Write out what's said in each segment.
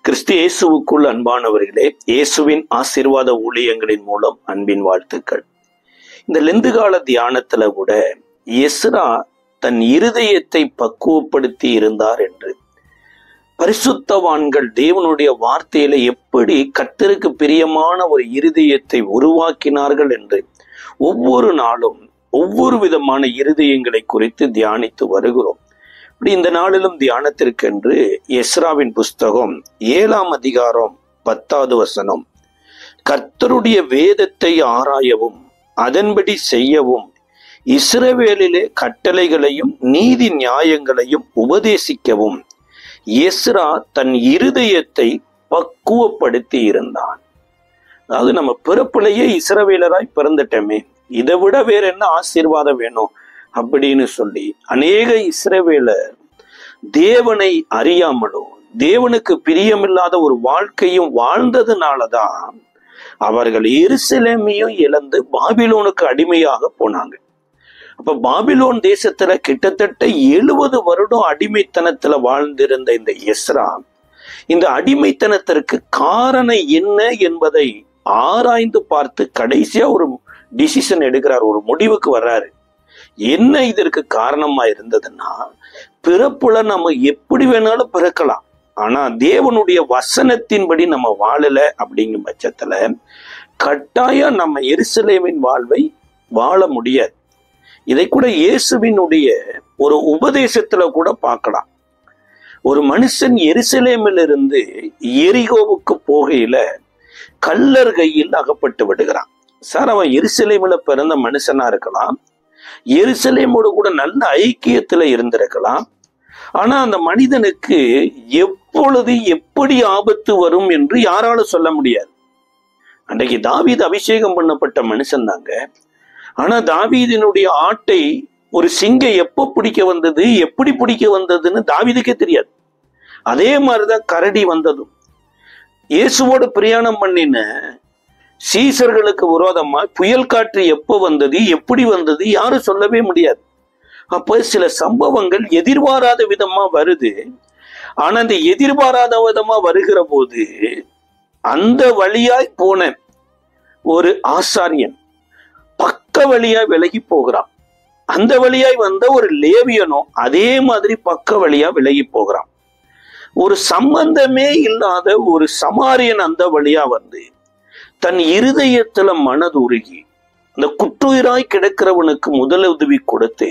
கிறிஸ்து இயேசுவுக்குள் அன்பானவர்களே, இயேசுவின் ஆசீர்வாத ஊழியங்களின் மூலம் அன்பின் வாழ்த்துக்கள். இந்த லெந்து கால தியானத்துல கூட எஸ்ரா தன் இருதயத்தை பக்குவப்படுத்தி இருந்தார் என்று, பரிசுத்தவான்கள் தேவனுடைய வார்த்தையில எப்படி கர்த்தருக்கு பிரியமான ஒரு இருதயத்தை உருவாக்கினார்கள் என்று ஒவ்வொரு நாளும் ஒவ்வொரு விதமான இருதயங்களை குறித்து தியானித்து வருகிறோம். இந்த நாளிலும் தியானத்திற்கென்று எஸ்ராவின் புஸ்தகம் 7ஆம் அதிகாரம் 10வது வசனம், கர்த்தருடைய வேதத்தை ஆராயவும் அதன்படி செய்யவும் இஸ்ரவேலிலே கட்டளைகளையும் நீதி நியாயங்களையும் உபதேசிக்கவும் எஸ்ரா தன் இருதயத்தை பக்குவப்படுத்தி இருந்தான். அதாவது நம்ம பிறப்பிலேயே இஸ்ரவேலராய் பிறந்துட்டோமே, இதை விட வேற என்ன ஆசீர்வாதம் வேணும் அப்படின்னு சொல்லி அநேக இஸ்ரவேலர் தேவனை அறியாமலும் தேவனுக்கு பிரியமில்லாத ஒரு வாழ்க்கையும் வாழ்ந்ததுனாலதான் அவர்கள் எருசலேமையும் இழந்து பாபிலோனுக்கு அடிமையாக போனாங்க. அப்ப பாபிலோன் தேசத்துல கிட்டத்தட்ட 70 வருடம் அடிமைத்தனத்துல வாழ்ந்திருந்த இந்த எஸ்ரா இந்த அடிமைத்தனத்திற்கு காரணம் என்ன என்பதை ஆராய்ந்து பார்த்து கடைசியா ஒரு டிசிஷன் எடுக்கிறார், ஒரு முடிவுக்கு வர்றாரு. என்ன இதற்கு காரணமா இருந்ததுன்னா, பிறப்புல நம்ம எப்படி வேணாலும் பிறக்கலாம், ஆனா தேவனுடைய வசனத்தின்படி நம்ம வாழல அப்படிங்கும் பட்சத்துல கட்டாயம் நம்ம எருசலேமின் வாழ்வை வாழ முடியாது. இதை கூட இயேசுவினுடைய ஒரு உபதேசத்துல கூட பார்க்கலாம். ஒரு மனுஷன் எருசலேமிலிருந்து எரிகோவுக்கு போகையில கள்ளர் கையில் அகப்பட்டு விடுகிறான். சார், அவன் எருசலேமில் பிறந்த மனுஷனா இருக்கலாம், எருசலேமோடு கூட நல்ல ஐக்கியத்துல இருந்திருக்கலாம், ஆனா அந்த மனிதனுக்கு எப்பொழுது எப்படி ஆபத்து வரும் என்று யாராலும் சொல்ல முடியாது. அன்றைக்கு தாவீது அபிஷேகம் பண்ணப்பட்ட மனுஷன் தாங்க, ஆனா தாவீதினுடைய ஆட்டை ஒரு சிங்கம் எப்ப பிடிக்க வந்தது, எப்படி பிடிக்க வந்ததுன்னு தாவீதுக்கே தெரியாது. அதே மாதிரிதான் கரடி வந்ததும். இயேசுவோடு பிரயாணம் பண்ணின சீசர்களுக்கு விரோதமா புயல் காற்று எப்போ வந்தது, எப்படி வந்தது, யாரும் சொல்லவே முடியாது. அப்ப சில சம்பவங்கள் எதிர்பாராத விதமா வருது. ஆனா அந்த எதிர்பாராத விதமா வருகிற போது அந்த வழியாய் போன ஒரு ஆசாரியன் பக்க வழியாய் விலகி போகிறான். அந்த வழியாய் வந்த ஒரு லேவியனும் அதே மாதிரி பக்க வழியா விலகி போகிறான். ஒரு சம்பந்தமே இல்லாத ஒரு சமாரியன் அந்த வழியா வந்து தன் இருதயத்துல மனதுருகி அந்த குற்றுயிராய் கிடக்கிறவனுக்கு முதலுதவி கொடுத்து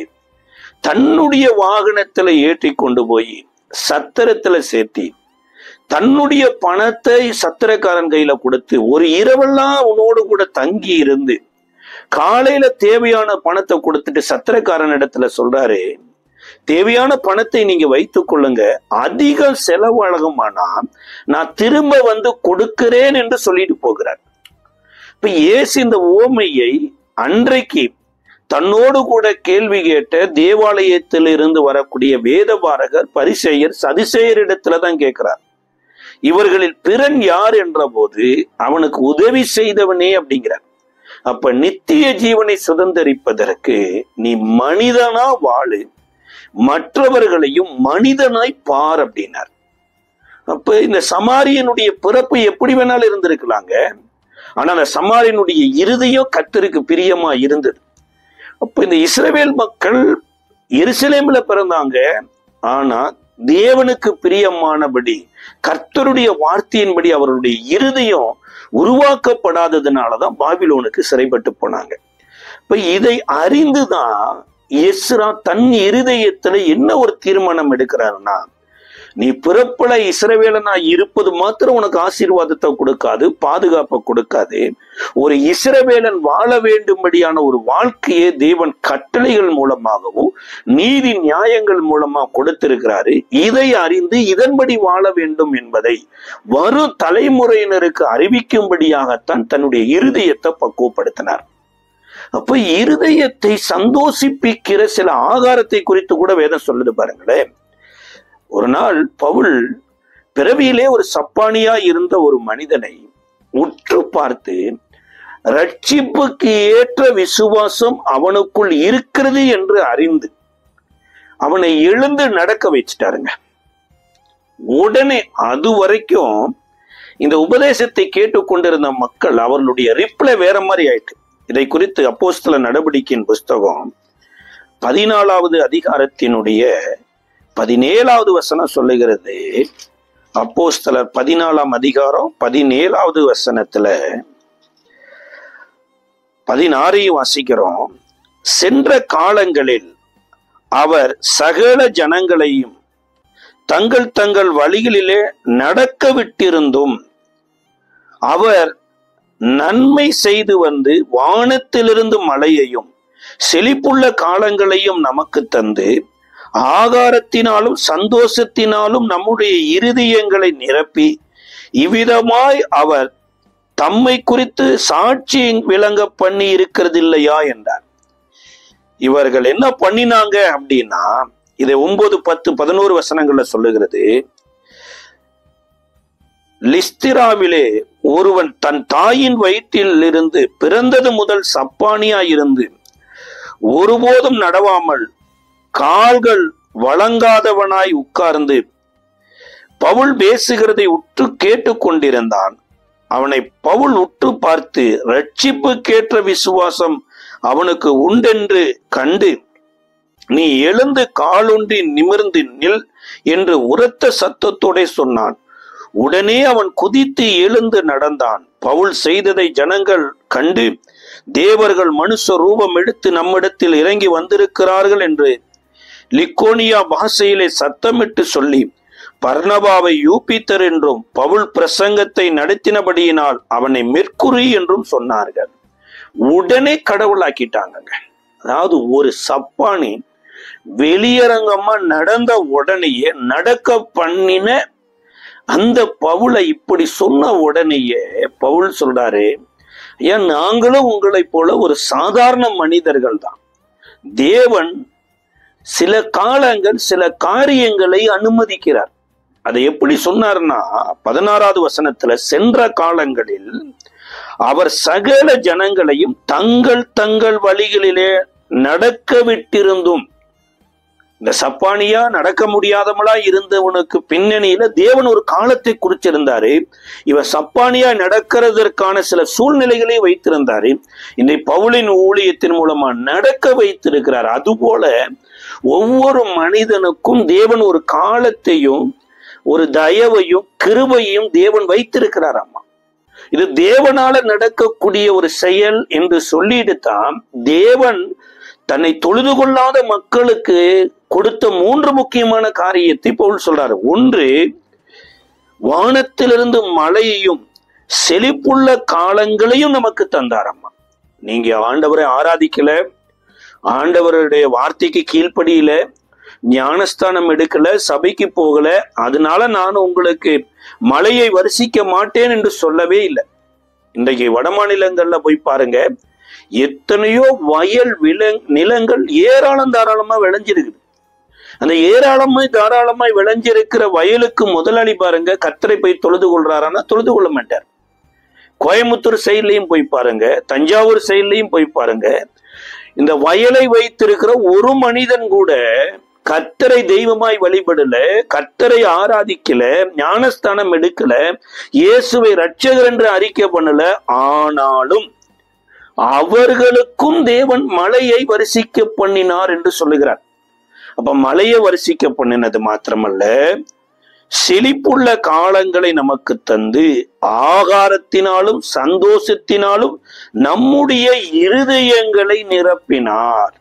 தன்னுடைய வாகனத்துல ஏற்றி கொண்டு போய் சத்திரத்துல சேர்த்தி தன்னுடைய பணத்தை சத்திரக்காரன் கையில கொடுத்து ஒரு இரவெல்லாம் அவனோடு கூட தங்கி இருந்து காலையில தேவையான பணத்தை கொடுத்துட்டு சத்திரக்காரன் இடத்துல சொல்றாரு, தேவையான பணத்தை நீங்க வைத்துக் கொள்ளுங்க, அதிக செலவழகமானா நான் திரும்ப வந்து கொடுக்கிறேன் என்று சொல்லிட்டு போகிறார். இப்ப இயேசு இந்த உவமையை அன்றைக்கு தன்னோடு கூட கேள்வி கேட்ட தேவாலயத்தில் இருந்து வரக்கூடிய வேதபாரகர், பரிசேயர், சதுசேயர் இடத்துலதான் கேட்கிறார். இவர்களில் பிறன் யார் என்ற போது அவனுக்கு உதவி செய்தவனே அப்படிங்கிறார். அப்ப நித்திய ஜீவனை சுதந்திரிப்பதற்கு நீ மனிதனா வாழு, மற்றவர்களையும் மனிதனாய் பார் அப்படின்னார். அப்ப இந்த சமாரியனுடைய பிறப்பு எப்படி வேணாலும் இருந்திருக்கலாங்க, ஆனா அந்த சமாரியனுடைய இருதயம் கர்த்தருக்கு பிரியமா இருந்தது. அப்ப இந்த இஸ்ரவேல் மக்கள் எருசலேம்ல பிறந்தாங்க, ஆனா தேவனுக்கு பிரியமானபடி கர்த்தருடைய வார்த்தையின்படி அவருடைய இருதயம் உருவாக்கப்படாததுனாலதான் பாபிலோனுக்கு சிறைப்பட்டு போனாங்க. இப்ப இதை அறிந்துதான் எஸ்ரா தன் இருதயத்துல என்ன ஒரு தீர்மானம் எடுக்கிறாருன்னா, நீ பிறப்புல இஸ்ரவேலனா இருப்பது மாத்திரம் உனக்கு ஆசீர்வாதத்தை கொடுக்காது, பாதுகாப்பை கொடுக்காது. ஒரு இஸ்ரவேலன் வாழ வேண்டும்படியான ஒரு வாழ்க்கையை தேவன் கட்டளைகள் மூலமாகவும் நீதி நியாயங்கள் மூலமா கொடுத்திருக்கிறாரு. இதை அறிந்து இதன்படி வாழ வேண்டும் என்பதை வரும் தலைமுறையினருக்கு அறிவிக்கும்படியாகத்தான் தன்னுடைய இருதயத்தை பக்குவப்படுத்தினார். அப்ப இருதயத்தை சந்தோஷிப்பிக்கிற சில ஆகாரத்தை குறித்து கூட வேதம் சொல்லுது பாருங்களேன். ஒரு நாள் பவுல் பிறவியிலே ஒரு சப்பானியா இருந்த ஒரு மனிதனை உற்று பார்த்து ரட்சிப்புக்கு ஏற்ற விசுவாசம் அவனுக்குள் இருக்கிறது என்று அறிந்து அவனை எழுந்து நடக்க வச்சுட்டாருங்க. உடனே அது வரைக்கும் இந்த உபதேசத்தை கேட்டுக்கொண்டிருந்த மக்கள் அவர்களுடைய ரிப்ளை வேற மாதிரி ஆயிட்டு. இதை குறித்து அப்போஸ்தலர் நடவடிக்கையின் புஸ்தகம் 14வது அதிகாரத்தினுடைய 17வது வசனம் சொல்லுகிறது. அப்போஸ்தலர் 14ஆம் அதிகாரம் 17வது வசனத்துல 16ஐயும் வாசிக்கிறோம். சென்ற காலங்களில் அவர் சகல ஜனங்களையும் தங்கள் தங்கள் வழிகளிலே நடக்க விட்டிருந்தும் அவர் நன்மை செய்து வந்து வானத்திலிருந்து மழையையும் செழிப்புள்ள காலங்களையும் நமக்கு தந்து ஆகாரத்தினாலும் சந்தோஷத்தினாலும் நம்முடைய இருதயங்களை நிரப்பி இவ்விதமாய் அவர் தம்மை குறித்து சாட்சி விளங்க பண்ணி இருக்கிறது இல்லையா என்றார். இவர்கள் என்ன பண்ணினாங்க அப்படின்னா, இதை 9, 10, 11 வசனங்கள்ல சொல்லுகிறது. லிஸ்திராவிலே ஒருவன் தன் தாயின் வயிற்றில் இருந்து பிறந்தது முதல் சப்பானியாய் இருந்து ஒருபோதும் நடவாமல் கால்கள் வழங்காதவனாய் உட்கார்ந்து பவுல் பேசுகிறதை உற்று கேட்டுக்கொண்டிருந்தான். அவனை பவுல் உற்று பார்த்து ரட்சிப்புக்கேற்ற விசுவாசம் அவனுக்கு உண்டென்று கண்டு, நீ எழுந்து காலுண்டி நிமிர்ந்து நில் என்று உரத்த சத்தத்தோட சொன்னான். உடனே அவன் குதித்து எழுந்து நடந்தான். பவுல் செய்ததை ஜனங்கள் கண்டு, தேவர்கள் மனுஷ ரூபம் எடுத்து நம்மிடத்தில் இறங்கி வந்திருக்கிறார்கள் என்று லிக்கோனியா பாஷையிலே சத்தமிட்டு சொல்லி பர்னபாவை யூபித்தர் என்றும் பவுல் பிரசங்கத்தை நடத்தினபடியினால் அவனை மெர்க்குரி என்றும் சொன்னார்கள். உடனே கடவுளாக்கிட்டாங்க. அதாவது ஒரு சப்பானி வெளியரங்கமா நடந்த உடனேயே நடக்க பண்ணின அந்த பவுலை இப்படி சொன்ன உடனேயே பவுல் சொல்றாரு, ஏன் நாங்களும் உங்களை போல ஒரு சாதாரண மனிதர்கள் தான். தேவன் சில காலங்கள் சில காரியங்களை அனுமதிக்கிறார். அதை எப்படி சொன்னார்னா 16வது வசனத்துல, சென்ற காலங்களில் அவர் சகல ஜனங்களையும் தங்கள் தங்கள் வழிகளிலே நடக்க விட்டிருந்தும், இந்த சப்பானியா நடக்க முடியாதவளா இருந்தவனுக்கு பின்னணியில தேவன் ஒரு காலத்தை குறிச்சிருந்தாரு. இவன் சப்பானியா நடக்கிறதற்கான சில சூழ்நிலைகளை வைத்திருந்தாரு. இன்றைக்கு பவுலின் ஊழியத்தின் மூலமா நடக்க வைத்திருக்கிறார். அதுபோல ஒவ்வொரு மனிதனுக்கும் தேவன் ஒரு காலத்தையும் ஒரு தயவையும் கிருபையும் தேவன் வைத்திருக்கிறார். அம்மா, இது தேவனால நடக்கக்கூடிய ஒரு செயல் என்று சொல்லிட்டு தான் தேவன் தன்னை தொழுது கொள்ளாத மக்களுக்கு கொடுத்த 3 முக்கியமான காரியத்தை பவுல் சொல்றாரு. ஒன்று, வானத்திலிருந்து மழையையும் செழிப்புள்ள காலங்களையும் நமக்கு தந்தாரம்மா. நீங்க ஆண்டவரை ஆராதிக்கல, ஆண்டவருடைய வார்த்தைக்கு கீழ்ப்படியில, ஞானஸ்தானம் எடுக்கல, சபைக்கு போகல, அதனால நான் உங்களுக்கு மழையை வருஷிக்க மாட்டேன் என்று சொல்லவே இல்லை. இன்றைக்கு வட மாநிலங்கள்ல போய் பாருங்க, எத்தனையோ வயல் நிலங்கள் ஏராளம் தாராளமா விளைஞ்சிருக்குது. அந்த தாராளமாய் விளைஞ்சிருக்கிற வயலுக்கு முதலாளி பாருங்க கர்த்தரை போய் தொழுது கொள்றாரான்னா தொழுது கொள்ள மாட்டார். கோயம்புத்தூர் சைட்லயும் போய் பாருங்க, தஞ்சாவூர் சைட்லயும் போய் பாருங்க, இந்த வயலை வைத்திருக்கிற ஒரு மனிதன் கூட கர்த்தரை தெய்வமாய் வழிபடல, கர்த்தரை ஆராதிக்கல, ஞானஸ்தானம் எடுக்கல, இயேசுவை ரட்சகர் என்று அறிக்கை பண்ணல. ஆனாலும் அவர்களுக்கும் தேவன் மழையை வருஷிக்க பண்ணினார் என்று சொல்லுகிறார். அப்ப மழையை வருஷிக்க பண்ணினது மாத்திரமல்ல, செழிப்புள்ள காலங்களை நமக்கு தந்து ஆகாரத்தினாலும் சந்தோஷத்தினாலும் நம்முடைய இருதயங்களை நிரப்பினார்.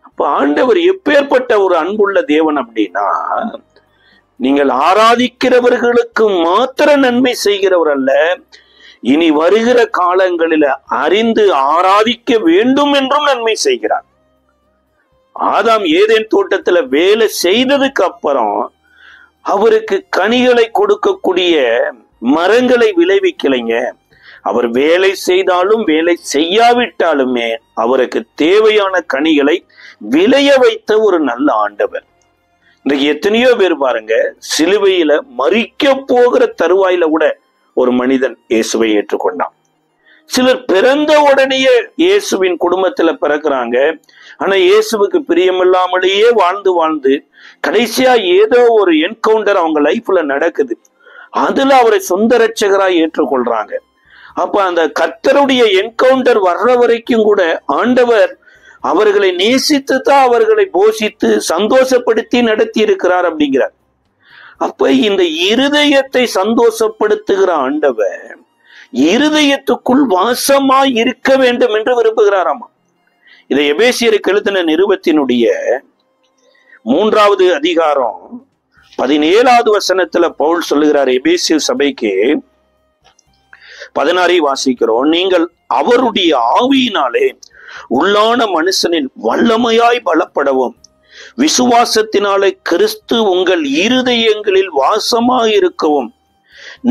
அப்ப ஆண்டவர் எப்பேற்பட்ட ஒரு அன்புள்ள தேவன் அப்படின்னா, நீங்கள் ஆராதிக்கிறவர்களுக்கு மாத்திர நன்மை செய்கிறவர் அல்ல, இனி வருகிற காலங்களில அறிந்து ஆராதிக்க வேண்டும் என்றும் நன்மை செய்கிறார். ஆதாம் ஏதேன் தோட்டத்துல வேலை செய்ததுக்கு அப்புறம் அவருக்கு கனிகளை கொடுக்கக்கூடிய மரங்களை விளைவிக்கலைங்க. அவர் வேலை செய்தாலும் வேலை செய்யாவிட்டாலுமே அவருக்கு தேவையான கனிகளை விளைய வைத்த ஒரு நல்ல ஆண்டவர். இன்றைக்கு எத்தனையோ பேர் பாருங்க, சிலுவையில மரிக்க போகிற தருவாயில கூட ஒரு மனிதன் இயேசுவை ஏற்றுக்கொண்டான். சிலர் பிறந்த உடனேயே இயேசுவின் குடும்பத்துல பிறக்கிறாங்க. ஆனா இயேசுவுக்கு பிரியமில்லாமலேயே வாழ்ந்து வாழ்ந்து கடைசியா ஏதோ ஒரு என்கவுண்டர் அவங்க லைஃப்ல நடக்குது. அதுல அவரை சொந்த ரட்சகராய் ஏற்றுக்கொள்றாங்க. அப்ப அந்த கர்த்தருடைய என்கவுண்டர் வர்ற வரைக்கும் கூட ஆண்டவர் அவர்களை நேசித்து தான் அவர்களை போஷித்து சந்தோஷப்படுத்தி நடத்தி இருக்கிறார் அப்படிங்கிறார். அப்ப இந்த இருதயத்தை சந்தோஷப்படுத்துகிற ஆண்டவர் இருதயத்துக்குள் வாசமாய் இருக்க வேண்டும் என்று விரும்புகிறாராமா. இதை எபேசியருக்கு எழுதின நிருபத்தினுடைய 3வது அதிகாரம் 17வது வசனத்துல பவுல் சொல்லுகிறார். எபேசியர் சபைக்கு 16 வாசிக்கிறோம். நீங்கள் அவருடைய ஆவியினாலே உள்ளான மனுஷனில் வல்லமையாய் பலப்படவும் விசுவாசத்தினாலே கிறிஸ்து உங்கள் இருதயங்களில் வாசமாய் இருக்கவும்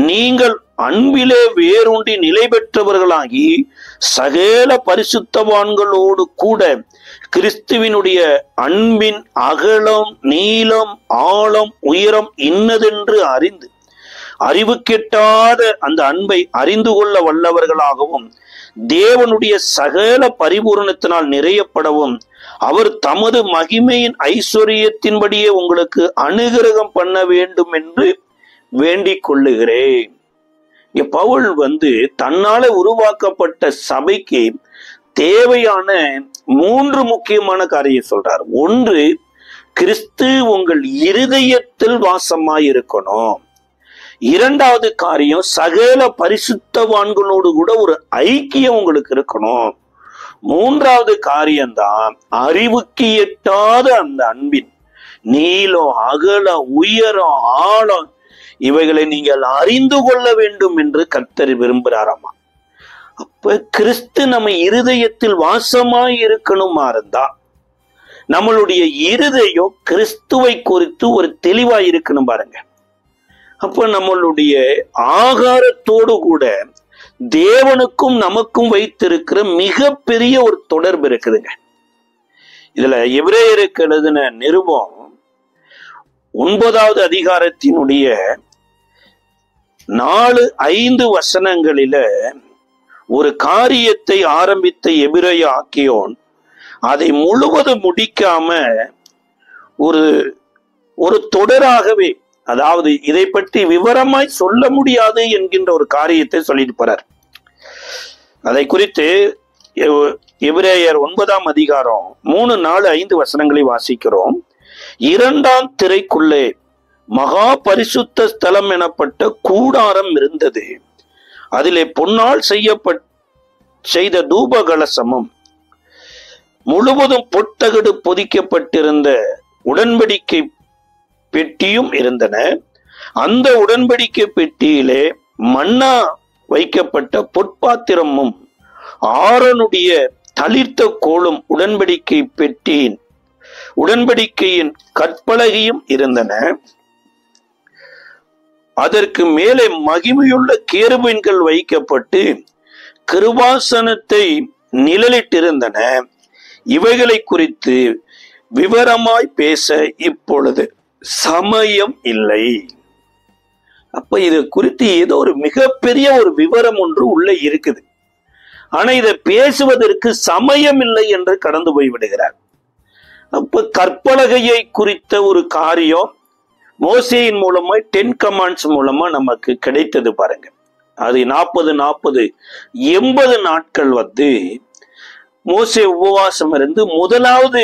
நீங்கள் அன்பிலே வேரூன்றி நிலை பெற்றவர்களாகி சகல பரிசுத்தவான்களோடு கூட கிறிஸ்துவினுடைய அன்பின் அகலம் நீளம் ஆழம் உயரம் இன்னதென்று அறிந்து அறிவு கெட்டாத அந்த அன்பை அறிந்து கொள்ள வல்லவர்களாகவும் தேவனுடைய சகல பரிபூரணத்தினால் நிறையப்படவும் அவர் தமது மகிமையின் ஐஸ்வர்யத்தின்படியே உங்களுக்கு அனுகிரகம் பண்ண வேண்டும் என்று வேண்டிக் கொள்ளுகிறேன். பவுல் தன்னால உருவாக்கப்பட்ட சபைக்கு தேவையான 3 முக்கியமான காரியம் சொல்றார். ஒன்று, கிறிஸ்து உங்கள் இருதயத்தில் வாசமாய் இருக்கணும். 2வது காரியம், சகல பரிசுத்தவான்களோடு கூட ஒரு ஐக்கியம் உங்களுக்கு இருக்கணும். 3வது காரியம்தான் அறிவுக்கு எட்டாத அந்த அன்பின் நீளம் அகலம் உயரம் ஆழம் இவைகளை நீங்கள் அறிந்து கொள்ள வேண்டும் என்று கர்த்தர் விரும்புகிறாராமா. அப்ப கிறிஸ்து நம்ம இருதயத்தில் வாசமாய் இருக்கணுமா இருந்தா நம்மளுடைய இருதயம் கிறிஸ்துவை குறித்து ஒரு தெளிவாய் இருக்கணும் பாருங்க. அப்ப நம்மளுடைய ஆகாரத்தோடு கூட தேவனுக்கும் நமக்கும் வைத்திருக்கிற மிகப்பெரிய ஒரு தொடர்பு இருக்குதுங்க. இதுல எபிரேயருக்கு எழுதின நிருபம் 9வது அதிகாரத்தினுடைய 4-5 வசனங்களில ஒரு காரியத்தை ஆரம்பித்த எபிரேய ஆக்கியோன் அதை முழுவதும் முடிக்காம ஒரு தொடராகவே, அதாவது இதை பற்றி விவரமாய் சொல்ல முடியாது என்கின்ற ஒரு காரியத்தை சொல்லிட்டு போறார். அதை குறித்து எபிரேயர் 9ஆம் அதிகாரம் 3-4-5 வசனங்களை வாசிக்கிறோம். 2ஆம் திரைக்குள்ளே மகா பரிசுத்த ஸ்தலம் எனப்பட்ட கூடாரம் இருந்தது. அதிலே பொன்னால் செய்த தூப கலசமும் முழுவதும் பொட்டகடு பொதிக்கப்பட்டிருந்த உடன்படிக்கை பெட்டியும் இருந்தன. அந்த உடன்படிக்கை பெட்டியிலே மன்னா வைக்கப்பட்ட பொற்பாத்திரமும் ஆரோனுடைய தளிர்த்த கோலும் உடன்படிக்கையின் கற்பலகையும் இருந்தன. அதற்கு மேலே மகிமையுள்ள கேருபீன்கள் வைக்கப்பட்டு கிருபாசனத்தை நிழலிட்டிருந்தன. இவைகளை குறித்து விவரமாய் பேச இப்பொழுது சமயம் இல்லை. அப்ப இது குறித்து ஏதோ ஒரு மிகப்பெரிய ஒரு விவரம் ஒன்று உள்ள இருக்குது. ஆனா இதை பேசுவதற்கு சமயம் இல்லை என்று கடந்து போய் விடுகிறார். அப்ப கற்பலகையை குறித்த ஒரு காரியம் மோசேயின் மூலமா 10 கமாண்ட்ஸ் மூலமா நமக்கு கிடைத்தது பாருங்க. அது 40-80 நாட்கள் மோசே உபவாசம் இருந்து முதலாவது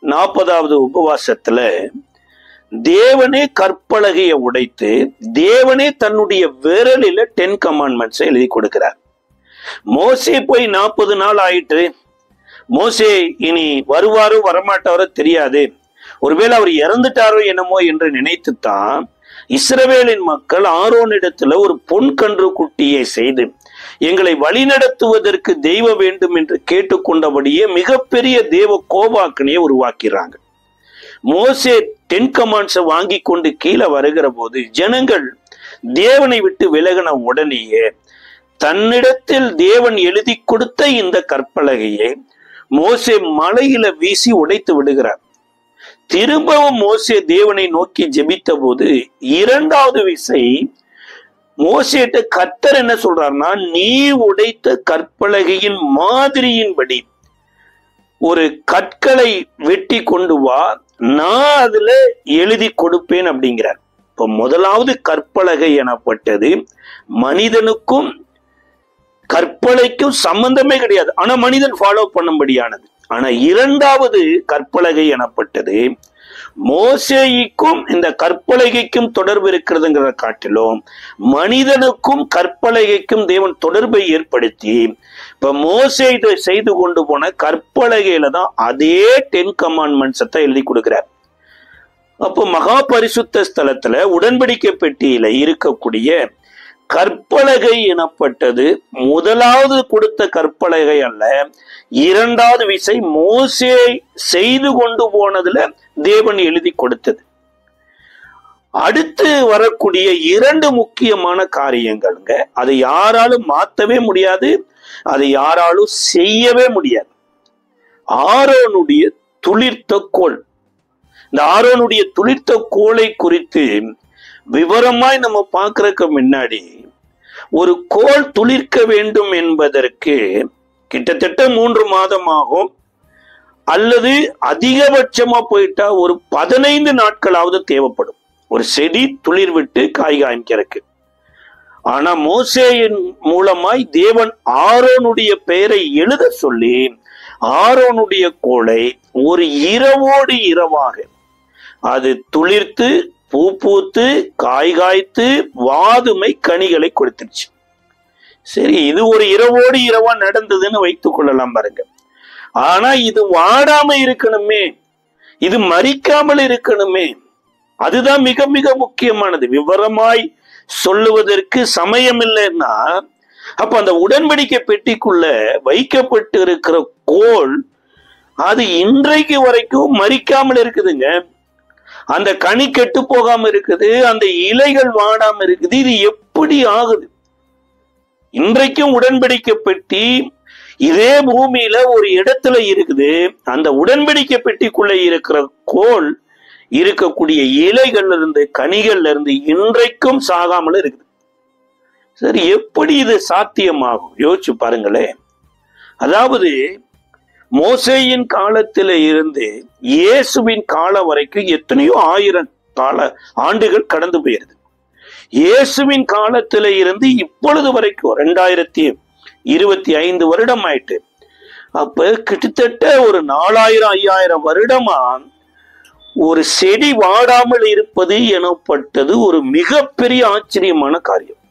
40வது உபவாசத்துல தேவனே கற்பலகையை உடைத்து தேவனே தன்னுடைய விரலில 10 கமாண்ட்மெண்ட்ஸ் எழுதி கொடுக்கிறார். மோசே போய் 40 நாள் ஆயிட்டு மோசே இனி வருவாரோ வரமாட்டாரோ தெரியாது, ஒருவேளை அவர் இறந்துட்டாரோ என்னமோ என்று நினைத்துத்தான் இஸ்ரவேலின் மக்கள் ஆரோனிடத்துல ஒரு பொன் கன்று குட்டியை செய்து எங்களை வழிநடத்துவதற்கு தெய்வ வேண்டும் என்று கேட்டுக்கொண்டபடியே மிகப்பெரிய தேவ கோபாக்கனையை உருவாக்கிறாங்க. மோசே 10 கமாண்ட்ஸை வாங்கி கொண்டு கீழே வருகிற போது ஜனங்கள் தேவனை விட்டு விலகின உடனேயே தன்னிடத்தில் தேவன் எழுதி கொடுத்த இந்த கற்பலகையை மோசே மலையில வீசி உடைத்து விடுகிறார். திரும்பவும் மோசே தேவனை நோக்கி ஜெபித்த போது 2வது விசை மோசேட்ட கர்த்தர் என்ன சொல்றாருன்னா, நீ உடைத்த கற்பலகையின் மாதிரியின்படி ஒரு கற்களை வெட்டி கொண்டு வா, நான் அதுல எழுதி கொடுப்பேன் அப்படிங்கிறார். இப்ப முதலாவது கற்பலகை எனப்பட்டது மனிதனுக்கும் கற்பலைக்கும் சம்பந்தமே கிடையாது, ஆனா மனிதன் ஃபாலோ பண்ணும்படியானது. ஆனா இரண்டாவது கற்பலகை எனப்பட்டது மோசேக்கும் இந்த கற்பலகைக்கும் தொடர்பு இருக்கிறதுங்கிற காட்டிலும் மனிதனுக்கும் கற்பலகைக்கும் தேவன் தொடர்பை ஏற்படுத்தி இப்ப மோசே இதை செய்து கொண்டு போன கற்பலகையில தான் அதே 10 கமாண்ட்மெண்ட்ஸ் எழுதி கொடுக்கிறார். அப்போ மகா பரிசுத்த ஸ்தலத்துல உடன்படிக்கை பெட்டியில இருக்கக்கூடிய கற்பலகை எனப்பட்டது முதலாவது கொடுத்த கற்பலகை அல்ல, இரண்டாவது விசை மோசே செய்து கொண்டு போனதுல தேவன் எழுதி கொடுத்தது. அடுத்து வரக்கூடிய 2 முக்கியமான காரியங்கள்ங்க, அதை யாராலும் மாற்றவே முடியாது, அதை யாராலும் செய்யவே முடியாது. ஆரோனுடைய துளிர்த்த கோல். இந்த ஆரோனுடைய துளிர்த்த கோலை குறித்து விவரமாய் நம்ம பார்க்கறதுக்கு முன்னாடி, ஒரு கோல் துளிர்க்க வேண்டும் என்பதற்கு கிட்டத்தட்ட 3 மாதமாகும், அல்லது அதிகபட்சமா போயிட்டா ஒரு 15 நாட்களாவது தேவைப்படும் ஒரு செடி துளிர் விட்டு காய் காய்க்கிறதுக்கு. ஆனா மோசேயின் மூலமாய் தேவன் ஆரோனுடைய பெயரை எழுத சொல்லி ஆரோனுடைய கோலை ஒரு இரவோடு இரவாக அது துளிர்த்து பூ பூத்து காய் காய்த்து வாதுமை கனிகளை கொடுத்துருச்சு. சரி, இது ஒரு இரவோடு இரவா நடந்ததுன்னு வைத்துக் கொள்ளலாம் பாருங்க. ஆனா இது வாடாம இருக்கணுமே, இது மரிக்காமல் இருக்கணுமே, அதுதான் மிக மிக முக்கியமானது. விவரமாய் சொல்லுவதற்கு சமயம் இல்லைன்னா, அப்ப அந்த உடன்படிக்கை பெட்டிக்குள்ள வைக்கப்பட்டு இருக்கிற கோல் அது இன்றைக்கு வரைக்கும் மரிக்காமல் இருக்குதுங்க. அந்த கனி கெட்டு போகாம இருக்குது, அந்த இலைகள் வாடாம இருக்குது. இது எப்படி ஆகுது? இன்றைக்கும் உடன்படிக்கை பெட்டி இதே பூமியில ஒரு இடத்துல இருக்குது. அந்த உடன்படிக்கை பெட்டிக்குள்ள இருக்கிற கோல் இருக்கக்கூடிய இலைகள்ல இருந்து கனிகள்ல இருந்து இன்றைக்கும் சாகாமல் இருக்குது. சரி, எப்படி இது சாத்தியமாகும்? யோசிச்சு பாருங்களேன். அதாவது மோசேயின் காலத்தில இருந்து இயேசுவின் காலம் வரைக்கும் எத்தனையோ 1000 ஆண்டுகள் கடந்து போயிருது. இயேசுவின் காலத்தில இருந்து இப்பொழுது வரைக்கும் 2025 வருடம் ஆயிட்டு. அப்ப கிட்டத்தட்ட ஒரு 4000-5000 வருடமா ஒரு செடி வாடாமல் இருப்பது எனப்பட்டது ஒரு மிகப்பெரிய ஆச்சரியமான காரியம்.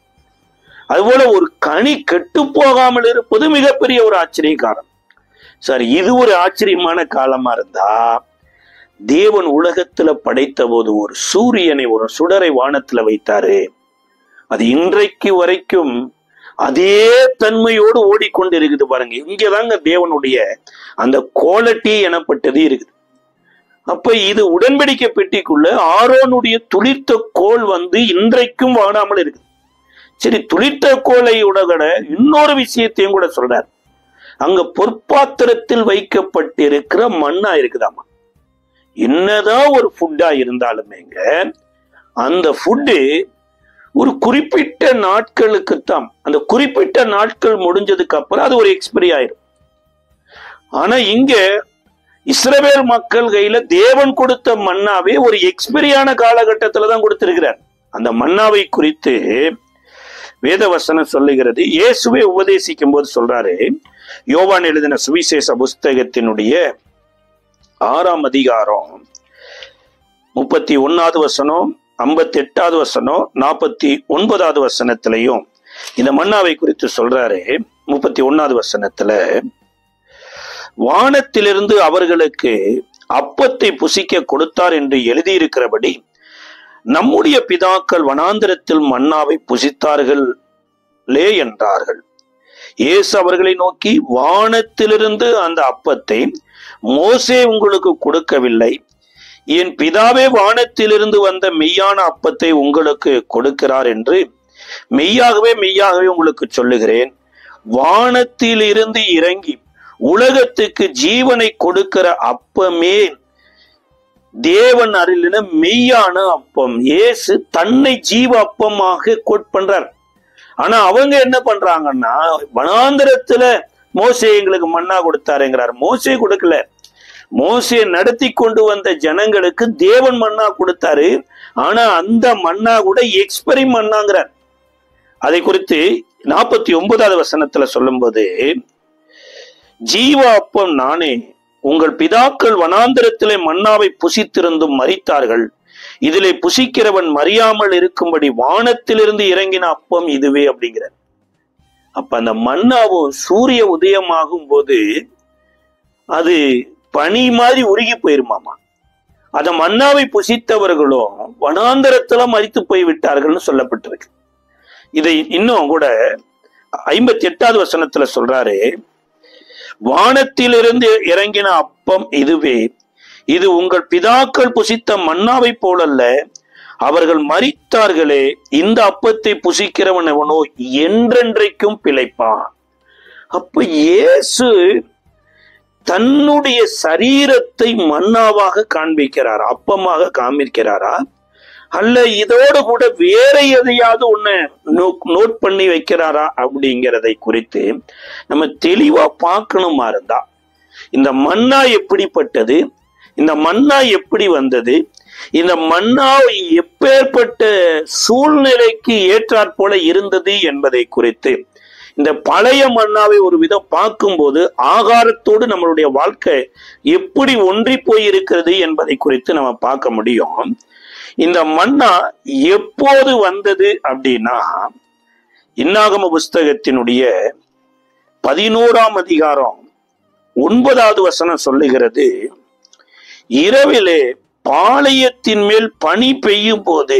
அதுபோல ஒரு கனி கெட்டு போகாமல் இருப்பது மிகப்பெரிய ஒரு ஆச்சரியக்காரம். சரி, இது ஒரு ஆச்சரியமான காலமா இருந்தா, தேவன் உலகத்துல படைத்த போது ஒரு சூரியனை, ஒரு சுடரை வானத்துல வைத்தாரு. அது இன்றைக்கு வரைக்கும் அதே தன்மையோடு ஓடிக்கொண்டிருக்குது பாருங்க. இங்கதாங்க தேவனுடைய அந்த குவாலிட்டி எனப்பட்டது இருக்குது. அப்ப இது உடன்படிக்கை பெட்டிக்குள்ள ஆரோனுடைய துளிர்த்த கோல் இன்றைக்கும் வாடாமல் இருக்கு. சரி, துளிர்த்த கோலை உடகட இன்னொரு விஷயத்தையும் கூட சொல்றார். அங்க பொற்பாத்திரத்தில் வைக்கப்பட்டிருக்கிற மண்ணா இருக்குதாமா. என்னதான் ஒரு ஃபுட்டா இருந்தாலுமேங்க, அந்த ஃபுட்டு ஒரு குறிப்பிட்ட நாட்களுக்குத்தான். அந்த குறிப்பிட்ட நாட்கள் முடிஞ்சதுக்கு அப்புறம் அது ஒரு எக்ஸ்பைரி ஆயிரும். ஆனா இங்க இஸ்ரவேல் மக்கள் கையில தேவன் கொடுத்த மன்னாவே ஒரு எக்ஸ்பைரியான காலகட்டத்துல தான் கொடுத்திருக்கிறார். அந்த மன்னாவை குறித்து வேதவசனம் சொல்லுகிறது. இயேசுவே உபதேசிக்கும் போது சொல்றாரு, யோவான் எழுதின சுவிசேஷ புஸ்தகத்தினுடைய 6ஆம் அதிகாரம் 31வது வசனம், 58வது வசனம், 49வது வசனத்திலையும் இந்த மன்னாவை குறித்து சொல்றாரு. 31வது வசனத்துல, வானத்திலிருந்து அவர்களுக்கு அப்பத்தை புசிக்க கொடுத்தார் என்று எழுதியிருக்கிறபடி நம்முடைய பிதாக்கள் வனாந்திரத்தில் மன்னாவை புசித்தார்களே என்றார்கள். இயேசு அவர்களை நோக்கி, வானத்திலிருந்து அந்த அப்பத்தை மோசே உங்களுக்கு கொடுக்கவில்லை, என் பிதாவே வானத்திலிருந்து வந்த மெய்யான அப்பத்தை உங்களுக்கு கொடுக்கிறார் என்று மெய்யாகவே மெய்யாகவே உங்களுக்கு சொல்லுகிறேன். வானத்தில் இருந்து இறங்கி உலகத்துக்கு ஜீவனை கொடுக்கிற அப்பமே தேவன் அருளின மெய்யான அப்பம். இயேசு தன்னை ஜீவ அப்பமாக கோட் பண்றார். ஆனா அவங்க என்ன பண்றாங்கன்னா, வனாந்திரத்துல மோசே எங்களுக்கு மன்னா கொடுத்தாருங்கிறார். மோசே கொடுக்கல, மோசே நடத்தி கொண்டு வந்த ஜனங்களுக்கு தேவன் மன்னா கொடுத்தாரு. ஆனா அந்த மன்னா கூட எக்ஸ்பெரி மன்னாங்கிறார். அதை குறித்து 49வது வசனத்துல சொல்லும்போது, ஜீவ அப்பம் நானே, உங்கள் பிதாக்கள் வனாந்திரத்திலே மன்னாவை புசித்திருந்தும் மரித்தார்கள், இதிலே புசிக்கிறவன் மறியாமல் இருக்கும்படி வானத்திலிருந்து இறங்கின அப்பம் இதுவே அப்படிங்கிற. அப்ப அந்த மன்னாவும் சூரிய உதயமாகும் போது அது பனி மாதிரி உருகி போயிருமாமா. அந்த மன்னாவை புசித்தவர்களும் வனாந்தரத்துல மரித்து போய் விட்டார்கள்னு சொல்லப்பட்டிருக்கு. இதை இன்னும் கூட 58வது வசனத்துல சொல்றாரு, வானத்திலிருந்து இறங்கின அப்பம் இதுவே, இது உங்கள் பிதாக்கள் புசித்த மன்னாவை போலல்ல, அவர்கள் மரித்தார்களே, இந்த அப்பத்தை புசிக்கிறவன் எவனோ என்றென்றைக்கும் பிழைப்பான். அப்ப இயேசு தன்னுடைய சரீரத்தை மன்னாவாக காண்பிக்கிறார், அப்பமாக காண்பிக்கிறாரா, அல்ல இதோடு கூட வேற எதையாவது ஒண்ணு நோட் பண்ணி வைக்கிறாரா அப்படிங்கிறதை குறித்து நம்ம தெளிவா பார்க்கணுமா இருந்தா, இந்த மன்னா எப்படிப்பட்டது, இந்த மன்னா எப்படி வந்தது, இந்த மன்னா எப்பேற்பட்ட சூழ்நிலைக்கு ஏற்றாற் போல இருந்தது என்பதை குறித்து, இந்த பழைய மன்னாவை ஒரு விதம் பார்க்கும்போது ஆகாரத்தோடு நம்மளுடைய வாழ்க்கை எப்படி ஒன்றி போயிருக்கிறது என்பதை குறித்து நம்ம பார்க்க முடியும். இந்த மன்னா எப்போது வந்தது அப்படின்னா, இன்னாகம புஸ்தகத்தினுடைய 11ஆம் அதிகாரம் 9வது வசனம் சொல்லுகிறது, இரவிலே பாளையத்தின் மேல் பனி பெய்யும் போது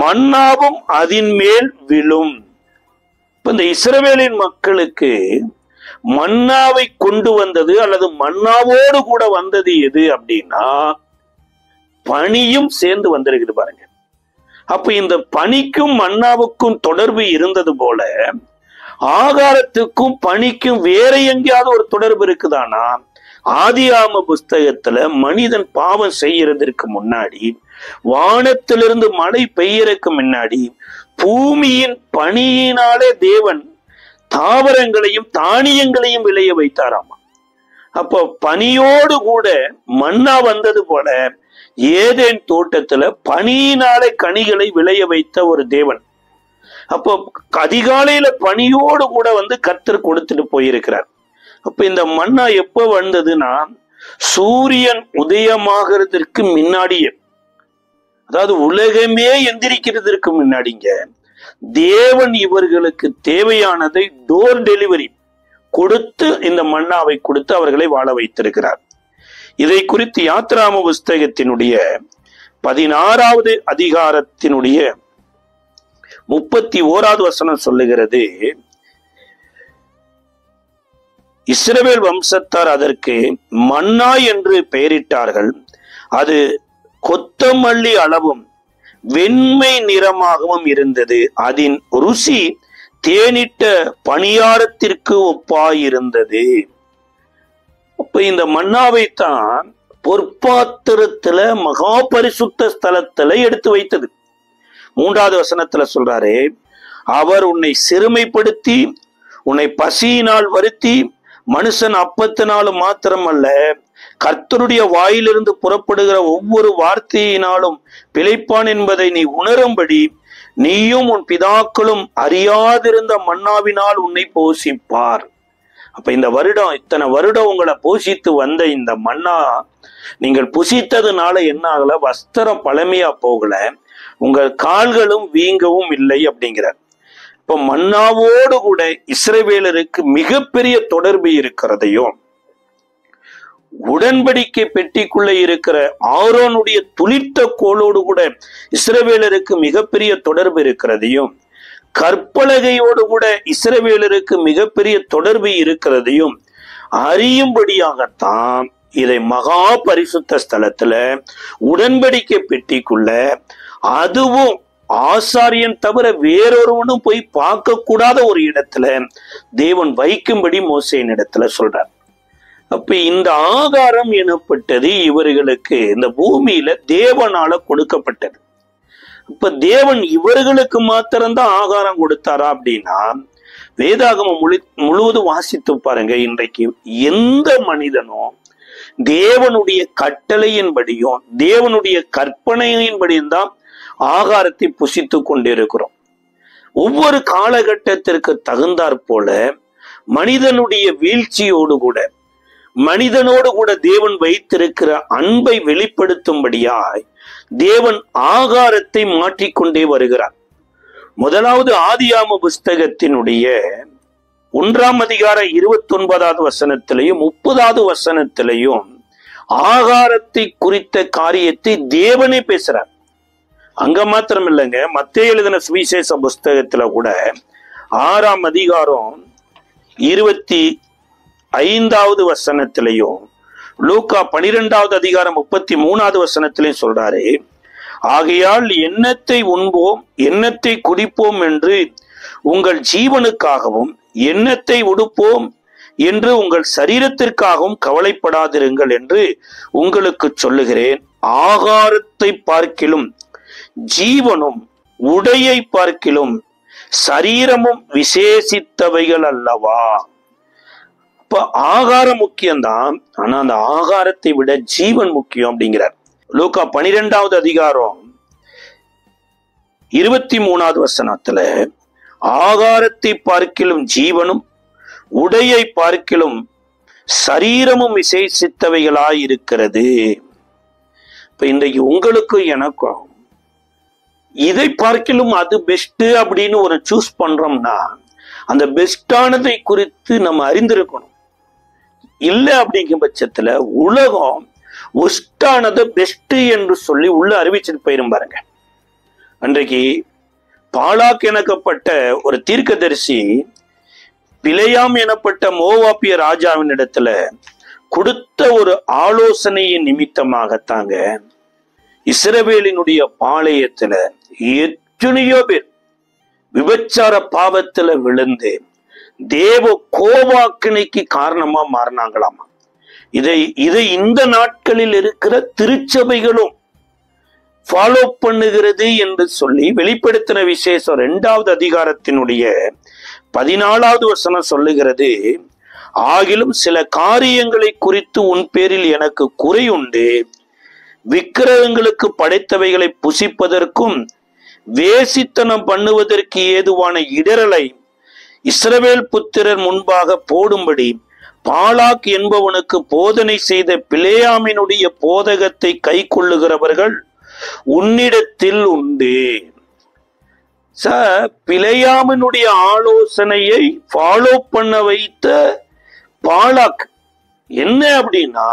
மன்னாவும் அதன் மேல் விழும். இந்த இஸ்ரவேலின் மக்களுக்கு மன்னாவை கொண்டு வந்தது அல்லது மன்னாவோடு கூட வந்தது எது அப்படின்னா, பனியும் சேர்ந்து வந்திருக்குது பாருங்க. அப்ப இந்த பனிக்கும் மன்னாவுக்கும் தொடர்பு இருந்தது போல ஆகாரத்துக்கும் பனிக்கும் வேற எங்கேயாவது ஒரு தொடர்பு இருக்குதானா? ஆதியாகம புஸ்தகத்துல மனிதன் பாவம் செய்யறதற்கு முன்னாடி, வானத்திலிருந்து மழை பெய்யறதுக்கு முன்னாடி, பூமியின் பனியினாலே தேவன் தாவரங்களையும் தானியங்களையும் விளைய வைத்தாராமா. அப்போ பனியோடு கூட மன்னா வந்தது போல ஏதேன் தோட்டத்துல பனியினாலே கனிகளை விளைய வைத்த ஒரு தேவன். அப்போ அதிகாலையில பனியோடு கூட கர்த்தர் கொடுத்துட்டு போயிருக்கிறார். அப்ப இந்த மன்னா எப்ப வந்ததுன்னா, சூரியன் உதயமாகிறதுக்கு முன்னாடியே, அதாவது உலகமே எந்திரிக்கிறதுக்கு முன்னாடிங்க தேவன் இவர்களுக்கு தேவையானதை டோர் டெலிவரி கொடுத்து இந்த மன்னாவை கொடுத்து அவர்களை வாழ வைத்திருக்கிறார். இதை குறித்து யாத்ராம புஸ்தகத்தினுடைய 16வது அதிகாரத்தினுடைய 31வது வசனம் சொல்லுகிறது, இஸ்ரவேல் வம்சத்தார் அதற்கு மன்னா என்று பெயரிட்டார்கள். அது கொத்தமல்லி அளவும் வெண்மை நிறமாகவும் இருந்தது. அதன் ருசி தேனிட்ட பணியாரத்திற்கு ஒப்பாயிருந்தது. அப்ப இந்த மன்னாவைத்தான் பொற்பாத்திரத்துல மகா பரிசுத்த ஸ்தலத்துல எடுத்து வைத்தது. 3வது வசனத்துல சொல்றாரு, அவர் உன்னை சிறுமைப்படுத்தி உன்னை பசியினால் வருத்தி மனுஷன் அப்பத்தினாலும் மாத்திரமல்ல கர்த்தருடைய வாயிலிருந்து புறப்படுகிற ஒவ்வொரு வார்த்தையினாலும் பிழைப்பான் என்பதை நீ உணரும்படி நீயும் உன் பிதாக்களும் அறியாதிருந்த மன்னாவினால் உன்னை போஷிப்பார். அப்ப இந்த வருடம், இத்தனை வருடம் உங்களை போஷித்து வந்த இந்த மன்னா நீங்கள் புசித்ததுனால என்ன ஆகல, வஸ்திரம் பழமையா போகல, உங்கள் கால்களும் வீங்கவும் இல்லை அப்படிங்கிறார். இப்ப மன்னாவோடு கூட இஸ்ரவேலருக்கு மிகப்பெரிய தொடர்பு இருக்கிறதையும், உடன்படிக்கை பெட்டிக்குள்ள இருக்கிற ஆரோனுடைய துளிர்த்த கோலோடு கூட இஸ்ரவேலருக்கு மிகப்பெரிய தொடர்பு இருக்கிறதையும், கற்பலகையோடு கூட இஸ்ரவேலருக்கு மிகப்பெரிய தொடர்பு இருக்கிறதையும் அறியும்படியாகத்தான் இதை மகா பரிசுத்த ஸ்தலத்துல உடன்படிக்கை பெட்டிக்குள்ள, அதுவும் ஆசாரியன் தவிர வேறொருவனும் போய் பார்க்க கூடாத ஒரு இடத்துல தேவன் வைக்கும்படி மோசேயின் இடத்துல சொல்றார். அப்ப இந்த ஆகாரம் எனப்பட்டது இவர்களுக்கு இந்த பூமியில தேவனால கொடுக்கப்பட்டது. இப்ப தேவன் இவர்களுக்கு மாத்திரம்தான் ஆகாரம் கொடுத்தாரா அப்படின்னா, வேதாகமம் முழுவதும் வாசித்து பாருங்க. இன்றைக்கு எந்த மனிதனும் தேவனுடைய கட்டளையின்படியும் தேவனுடைய கற்பனையின்படியும் தான் ஆகாரத்தை புசித்து கொண்டிருக்கிறோம். ஒவ்வொரு காலகட்டத்திற்கு தகுந்தாற் போல மனிதனுடைய வீழ்ச்சியோடு கூட மனிதனோடு கூட தேவன் வைத்திருக்கிற அன்பை வெளிப்படுத்தும்படியாய் தேவன் ஆகாரத்தை மாற்றிக்கொண்டே வருகிறார். முதலாவது ஆதியாம புஸ்தகத்தினுடைய 1 அதிகாரம் 29வது வசனத்திலையும் 30வது வசனத்திலையும் ஆகாரத்தை குறித்த காரியத்தை தேவனே பேசுறார். அங்க மாத்திரம் இல்லைங்க, மத்தேயு எழுதின சுவிசேஷ புஸ்தகத்துல கூட 6ஆம் அதிகாரம் 25வது வசனத்திலையும் லூக்கா 12வது அதிகாரம் 33வது வசனத்திலையும் சொல்றாரு, ஆகையால் எண்ணத்தை உண்போம் எண்ணத்தை குடிப்போம் என்று உங்கள் ஜீவனுக்காகவும் எண்ணத்தை உடுப்போம் என்று உங்கள் சரீரத்திற்காகவும் கவலைப்படாதிருங்கள் என்று உங்களுக்கு சொல்லுகிறேன். ஆகாரத்தை பார்க்கிலும் ஜீவனும் உடையை பார்க்கிலும் சரீரமும் விசேஷித்தவைகள் அல்லவா? இப்ப ஆகாரம் முக்கியம்தான், ஆனா அந்த ஆகாரத்தை விட ஜீவன் முக்கியம் அப்படிங்கிறார். லூக்கா 12வது அதிகாரம் 23வது வசனத்துல ஆகாரத்தை பார்க்கிலும் ஜீவனும் உடையை பார்க்கிலும் சரீரமும் விசேஷித்தவைகளாய் இருக்கிறது. இப்ப இன்றைக்கு உங்களுக்கும் எனக்கும் இதை பார்க்கிலும் அது பெஸ்ட் அப்படின்னு ஒரு சூஸ் பண்றோம்னா அந்த பெஸ்டானதை குறித்து நம்ம அறிந்திருக்கணும். இல்லை அப்படிங்கிற பட்சத்துல உலகம் ஒஸ்டானதை பெஸ்ட் என்று சொல்லி உள்ள அறிவிச்சுட்டு போயிரும் பாருங்க. அன்றைக்கு பாலாக் எனப்பட்ட ஒரு தீர்க்கதரிசி பிலேயாம் எனப்பட்ட மோவாபிய ராஜாவின் இடத்துல கொடுத்த ஒரு ஆலோசனையின் நிமித்தமாகத்தாங்க இஸ்ரவேலினுடைய பாளையத்துல எத்தனையோ பேர் விபச்சார பாவத்துல விழுந்து தேவ கோபாக்கினைக்கு காரணமா மாறினாங்களாமா. இதை இந்த நாட்களில் இருக்கிற திருச்சபைகளும் ஃபாலோ பண்ணுகிறது என்று சொல்லி வெளிப்படுத்தின விசேஷம் 2வது அதிகாரத்தினுடைய 14வது வசனம் சொல்லுகிறது, ஆகிலும் சில காரியங்களை குறித்து உன் பேரில் எனக்கு குறை உண்டு. விக்கிரகங்களுக்கு படைத்தவைகளை புசிப்பதற்கும் வேசித்தனம் பண்ணுவதற்கு ஏதுவான இடரலை இஸ்ரவேல் புத்திரர் முன்பாக போடும்படி பாலாக் என்பவனுக்கு போதனை செய்த பிலேயாமினுடைய போதகத்தை கை கொள்ளுகிறவர்கள் உன்னிடத்தில் உண்டு. பிலேயாமினுடைய ஆலோசனையை ஃபாலோ பண்ண வைத்த பாலாக் என்ன அப்படின்னா,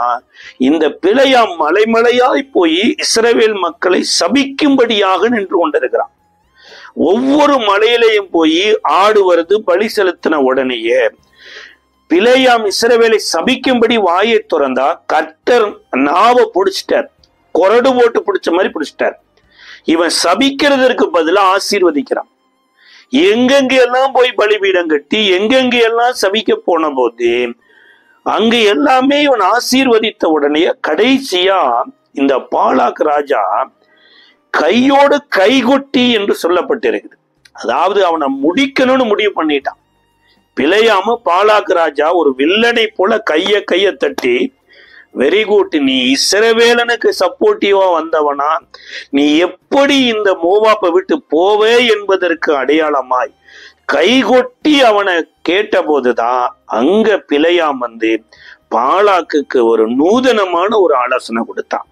இந்த பிலேயாம் மலைமலையாய் போய் இஸ்ரவேல் மக்களை சபிக்கும்படியாக நின்று கொண்டிருக்கிறான். ஒவ்வொரு மலையிலையும் போய் ஆடு வருது பலி செலுத்தின உடனேயே பிலேயாம் இஸ்ரவேலை சபிக்கும்படி வாயை துறந்தா கர்த்தர் நாவை பிடிச்சிட்டார், கொரடு போட்டு பிடிச்ச மாதிரி பிடிச்சிட்டார். இவன் சபிக்கிறதற்கு பதிலா ஆசீர்வதிக்கிறான். எங்கெங்க எல்லாம் போய் பலிபீடம் கட்டி எங்கெங்க எல்லாம் சபிக்க போன போது அங்கு எல்லாமே இவன் ஆசீர்வதித்த உடனே கடைசியா இந்த பாலாக் ராஜா கையோடு கைகொட்டி என்று சொல்லப்பட்டிருக்குது. அதாவது அவனை முடிக்கணும்னு முடிவு பண்ணிட்டான். பிழையாம பாலாக் ராஜா ஒரு வில்லனை போல கைய தட்டி, வெரி குட், நீ இஸ்ரவேலனுக்கு சப்போர்ட்டிவா வந்தவனா, நீ எப்படி இந்த மோவாப்பை விட்டு போவே என்பதற்கு அடையாளமாய் கைகொட்டி அவனை கேட்ட போதுதான் அங்க பிழையாம் வந்து பாலாக்குக்கு ஒரு நூதனமான ஒரு ஆலோசனை கொடுத்தான்.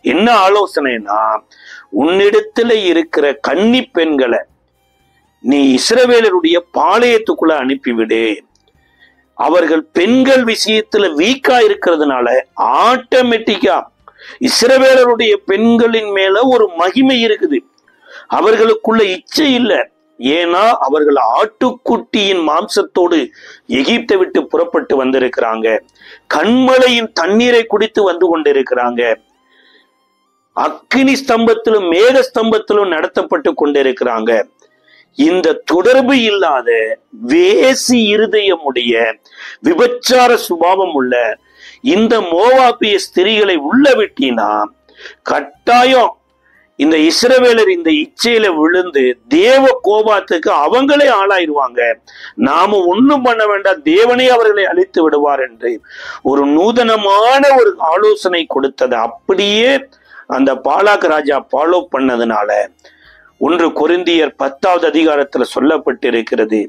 என்ன ஆலோசனைனா, உன்னிடத்துல இருக்கிற கன்னி பெண்களை நீ இஸ்ரவேலருடைய பாளையத்துக்குள்ள அனுப்பிவிடு. அவர்கள் பெண்கள் விஷயத்துல வீக்கா இருக்கிறதுனால ஆட்டோமேட்டிக்கா இஸ்ரவேலருடைய பெண்களின் மேல ஒரு மகிமை இருக்குது. அவர்களுக்குள்ள இச்சை இல்லை. ஏன்னா அவர்கள் ஆட்டுக்குட்டியின் மாம்சத்தோடு எகிப்தை விட்டு புறப்பட்டு வந்திருக்கிறாங்க. கண்மலையின் தண்ணீரை குடித்து வந்து கொண்டிருக்கிறாங்க. அக்கினி ஸ்தம்பத்திலும் மேக ஸ்தம்பத்திலும் நடத்தப்பட்டு கொண்டிருக்கிறாங்க. இந்த தொடர்பு இல்லாத வேசி இருதயமுடைய விபச்சார சுபாவம் உள்ள இந்த மோவாபிய ஸ்திரீகளை உள்ள விட்டினா கட்டாயம் இந்த இஸ்ரவேலர் இந்த இச்சையில விழுந்து தேவ கோபத்துக்கு அவங்களே ஆளாயிருவாங்க, நாம ஒண்ணும் பண்ண வேண்டாம், தேவனே அவர்களை அழித்து விடுவார் என்று ஒரு நூதனமான ஒரு ஆலோசனை கொடுத்தது அப்படியே அந்த பாலாக் ராஜா ஃபாலோ பண்ணதுனால 1 கொரிந்தியர் 10வது அதிகாரத்துல சொல்லப்பட்டிருக்கிறது,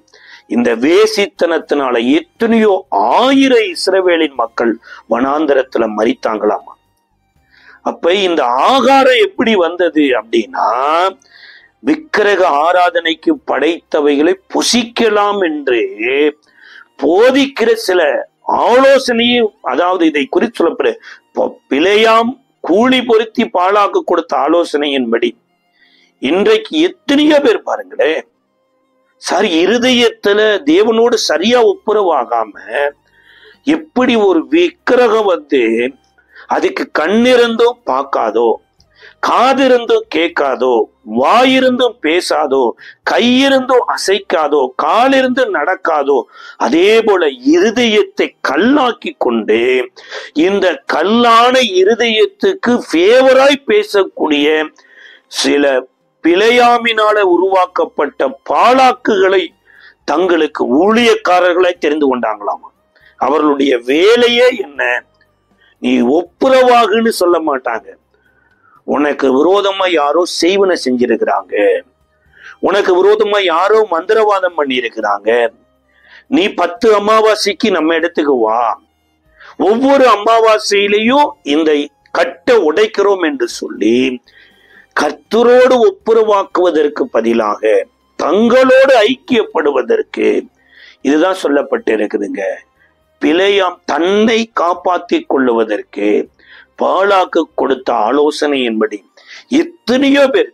இந்த வேசித்தனத்தினால எத்தனையோ 1000 இஸ்ரவேலின் மக்கள் வனாந்தரத்துல மரித்தாங்களாமா. அப்ப இந்த ஆகாரம் எப்படி வந்தது அப்படின்னா, விக்கிரக ஆராதனைக்கு படைத்தவைகளை புசிக்கலாம் என்று போதிக்கிற சில ஆலோசனையும், அதாவது இதை குறித்து சொல்லப்படுற பிழையாம் கூலி பொருத்தி பாலாக்கு கொடுத்த ஆலோசனையின்படி இன்றைக்கு எத்தனையோ பேர் பாருங்களேன், சார் இருதயத்துல தேவனோடு சரியா ஒப்புரவாகாம எப்படி ஒரு விக்கிரகம் வந்து அதுக்கு கண்ணிருந்தும் பார்க்காதோ, காதிருந்தும் கேட்காதோ, வாயிருந்தும் பேசாதோ, கையிருந்தும் அசைக்காதோ, காலிருந்தும் நடக்காதோ, அதே போல இருதயத்தை கல்லாக்கி கொண்டு இந்த கல்லான இருதயத்துக்கு ஃபேவராய் பேசக்கூடிய சில பிழையாமினால உருவாக்கப்பட்ட பாலாக்குகளை தங்களுக்கு ஊழியக்காரர்களை தெரிந்து கொண்டாங்களாமா. அவர்களுடைய வேலையே என்ன, நீ ஒப்புரவாகுன்னு சொல்ல மாட்டாங்க, உனக்கு விரோதமா யாரோ செய்வனை செஞ்சிருக்கிறாங்க, உனக்கு விரோதமா யாரோ மந்திரவாதம் பண்ணி இருக்கிறாங்க, நீ 10 அமாவாசைக்கு நம்ம இடத்துக்கு வா, ஒவ்வொரு அமாவாசையிலையும் இந்த கட்டை உடைக்கிறோம் என்று சொல்லி கர்த்தரோடு ஒப்புரவாக்குவதற்கு பதிலாக தங்களோடு ஐக்கியப்படுவதற்கு இதுதான் சொல்லப்பட்டிருக்குதுங்க. பிழையாம் தன்னை காப்பாற்றிக் கொள்ளுவதற்கு பாலாக்கு கொடுத்த ஆலோசனையின்படி எத்தனையோ பேர்,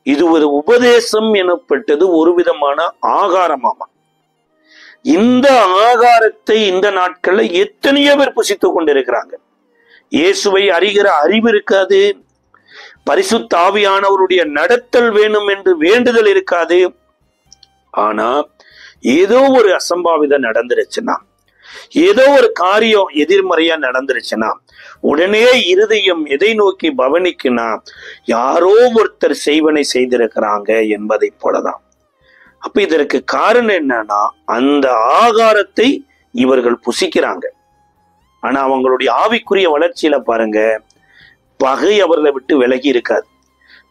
இது ஒரு உபதேசம் எனப்பட்டது, ஒரு விதமான ஆகாரமாமா. இந்த ஆகாரத்தை இந்த நாட்கள்ல எத்தனையோ பேர் புசித்துக் கொண்டிருக்கிறாங்க. இயேசுவை அறிகிற அறிவு இருக்காது, பரிசுத்த ஆவியானவருடைய நடத்தல் வேணும் என்று வேண்டுதல் இருக்காது. ஆனா ஏதோ ஒரு அசம்பாவிதம் நடந்துருச்சுன்னா, ஏதோ ஒரு காரியம் எதிர்மறையா நடந்துருச்சுன்னா உடனே இருதயம் எதை நோக்கி பவனிக்குன்னா, யாரோ ஒருத்தர் செய்வனை செய்திருக்கிறாங்க என்பதை போலதான். அப்ப இதற்கு காரணம் என்னன்னா, அந்த ஆகாரத்தை இவர்கள் புசிக்கிறாங்க. ஆனா அவங்களுடைய ஆவிக்குரிய வளர்ச்சியில பாருங்க, பகை அவர்களை விட்டு விலகி இருக்காது,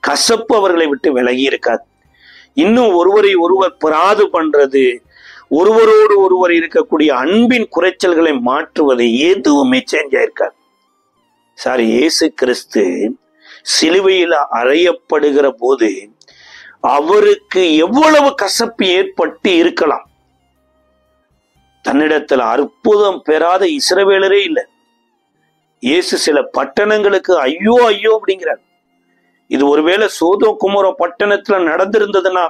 கசப்பு அவர்களை விட்டு விலகி இருக்காது, இன்னும் ஒருவரை ஒருவர் பிராது பண்றது, ஒருவரோடு ஒருவர் இருக்கக்கூடிய அன்பின் குறைச்சல்களை மாற்றுவது எதுவுமே சேஞ்ச் ஆயிருக்காது. சார், இயேசு கிறிஸ்து சிலுவையில் அறையப்படுகிற போது அவருக்கு எவ்வளவு கசப்பு ஏற்பட்டு இருக்கலாம். தன்னிடத்தில் அற்புதம் பெறாத இஸ்ரவேலரே இல்லை. இயேசு சில பட்டணங்களுக்கு ஐயோ ஐயோ அப்படிங்கிறார். இது ஒருவேளை சோதோம் குமோரா பட்டணத்துல நடந்திருந்ததுன்னா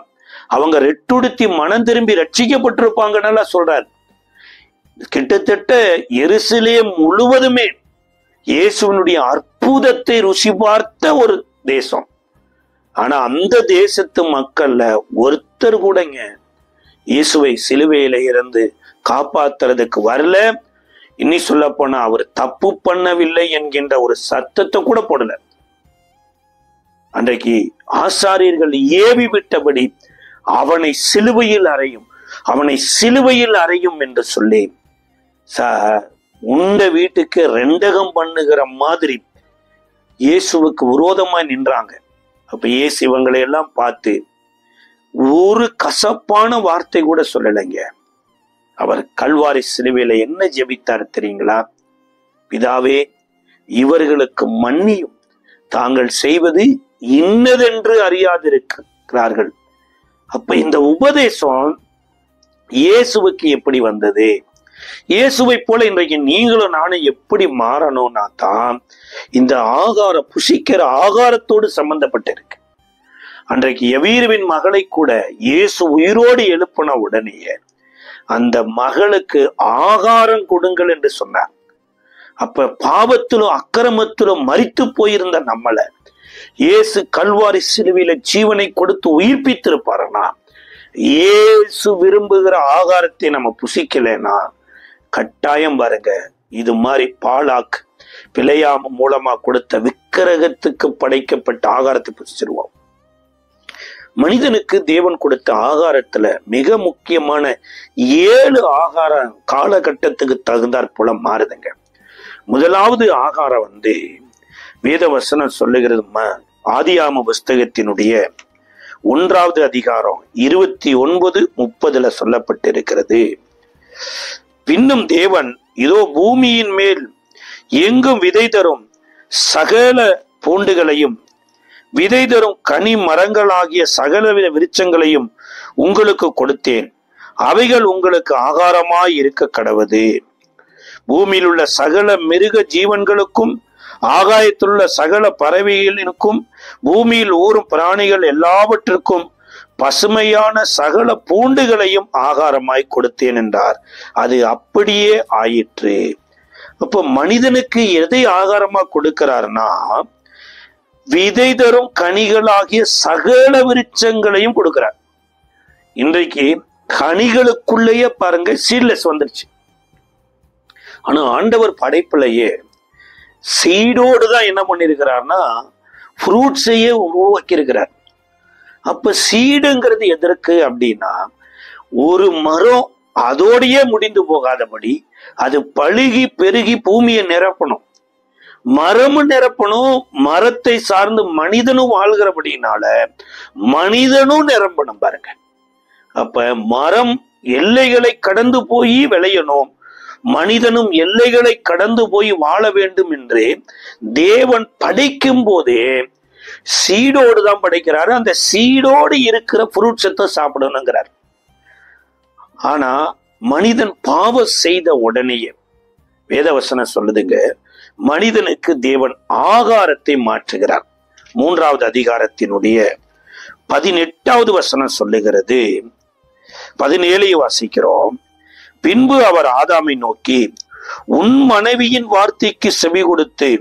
அவங்க ரெட்டுடுத்தி மனம் திரும்பி ரட்சிக்கப்பட்டிருப்பாங்கன்னு சொல்றார். கிட்டத்தட்ட எருசலேம் முழுவதுமே இயேசுவினுடைய அற்புதத்தை ருசி பார்த்த ஒரு தேசம். ஆனா அந்த தேசத்து மக்கள்ல ஒருத்தர் கூடங்க இயேசுவை சிலுவையில இருந்து காப்பாத்துறதுக்கு வரல. இன்னி சொல்ல போனா அவர் தப்பு பண்ணவில்லை என்கின்ற ஒரு சத்தத்தை கூட போடல. அன்றைக்கு ஆசாரியர்கள் ஏவி விட்டபடி அவனை சிலுவையில் அறையும், அவனை சிலுவையில் அறையும் என்று சொல்லி உண்ட வீட்டுக்கு ரெண்டகம் பண்ணுகிற மாதிரி இயேசுவுக்கு விரோதமாய் நின்றாங்க. அப்ப இயேசு இவங்களை எல்லாம் பார்த்து ஒரு கசப்பான வார்த்தை கூட சொல்லலைங்க. அவர் கல்வாரி சிலுவையில என்ன ஜெபித்தார் தெரியுங்களா? பிதாவே, இவர்களுக்கு மன்னியும், தாங்கள் செய்வது இன்னதென்று அறியாதிருக்கிறார்கள். அப்ப இந்த உபதேசம் இயேசுவுக்கு எப்படி வந்தது? இயேசுவை போல இன்றைக்கு நீங்களும் நானும் எப்படி மாறணும்னா தான் இந்த ஆகாரம், புசிக்கிற ஆகாரத்தோடு சம்பந்தப்பட்டிருக்கு. அன்றைக்கு யவீருவின் மகளை கூட இயேசு உயிரோடு எழுப்பின உடனேயே அந்த மகளுக்கு ஆகாரம் கொடுங்கள் என்று சொன்னார். அப்ப பாவத்திலும் அக்கிரமத்திலும் மரித்து போயிருந்த நம்மளை இயேசு கல்வாரி சிலுவையில ஜீவனை கொடுத்து உயிர்ப்பித்திருப்பாருன்னா, இயேசு விரும்புகிற ஆகாரத்தை நம்ம புசிக்கலைன்னா கட்டாயம் பாருங்க, இது மாதிரி பாலாக் பிழையாம மூலமா கொடுத்த விக்கிரகத்துக்கு படைக்கப்பட்ட ஆகாரத்தை புசிச்சிருவோம். மனிதனுக்கு தேவன் கொடுத்த ஆகாரத்துல மிக முக்கியமான 7 ஆகார காலகட்டத்துக்கு தகுந்தாற் போல மாறுதுங்க. முதலாவது ஆகாரம் வேத வசனம் சொல்லுகிறது, ஆதியாம புஸ்தகத்தினுடைய 1வது அதிகாரம் 29-30 சொல்லப்பட்டிருக்கிறது. பின்னும் தேவன் இதோ பூமியின் மேல் எங்கும் விதை தரும் சகல பூண்டுகளையும் விதை தரும் கனி மரங்களாகிய சகலவித விருட்சங்களையும் உங்களுக்கு கொடுத்தேன், அவைகள் உங்களுக்கு ஆகாரமாய் இருக்க கடவது. பூமியில் உள்ள சகல மிருக ஜீவன்களுக்கும் ஆகாயத்திலுள்ள சகல பறவைகளுக்கும் பூமியில் ஊறும் பிராணிகள் எல்லாவற்றிற்கும் பசுமையான சகல பூண்டுகளையும் ஆகாரமாய் கொடுத்தேன் என்றார். அது அப்படியே ஆயிற்று. அப்போ மனிதனுக்கு எதை ஆகாரமா கொடுக்கிறார்னா, விதை தரும் கனிகளாகிய சகல விருட்சங்களையும் கொடுக்கிறார். இன்றைக்கு கனிகளுக்குள்ளேயே பாருங்க சீட்லெஸ் வந்துருச்சு. ஆனா ஆண்டவர் படைப்பிலேயே சீடோடு தான் என்ன பண்ணிருக்கிறார்னா ஃப்ரூட்ஸையே உருவாக்கி இருக்கிறார். அப்ப சீடுங்கிறது எதற்கு அப்படின்னா, ஒரு மரம் அதோடையே முடிந்து போகாதபடி அது பழுகி பெருகி பூமியை நிரப்பணும், மரமும் நிரப்பணும், மரத்தை சார்ந்து மனிதனும் வாழ்கிறபடினால மனிதனும் நிரம்பணும் பாருங்க. அப்ப மரம் எல்லைகளை கடந்து போய் விளையணும், மனிதனும் எல்லைகளை கடந்து போய் வாழ வேண்டும் என்று தேவன் படைக்கும் போதே சீடோடு தான் படைக்கிறாரு. அந்த சீடோடு இருக்கிற ஃப்ரூட்ஸத்தை சாப்பிடணுங்கிறார். ஆனா மனிதன் பாவம் செய்த உடனேயே வேதவசனம் சொல்லுதுங்க, மனிதனுக்கு தேவன் ஆகாரத்தை மாற்றுகிறார். 3வது அதிகாரத்தினுடைய 18வது வசனம் சொல்லுகிறது. 17 வாசிக்கிறோம். பின்பு அவர் ஆதாமை நோக்கி, உன் மனைவியின் வார்த்தைக்கு செவி கொடுத்து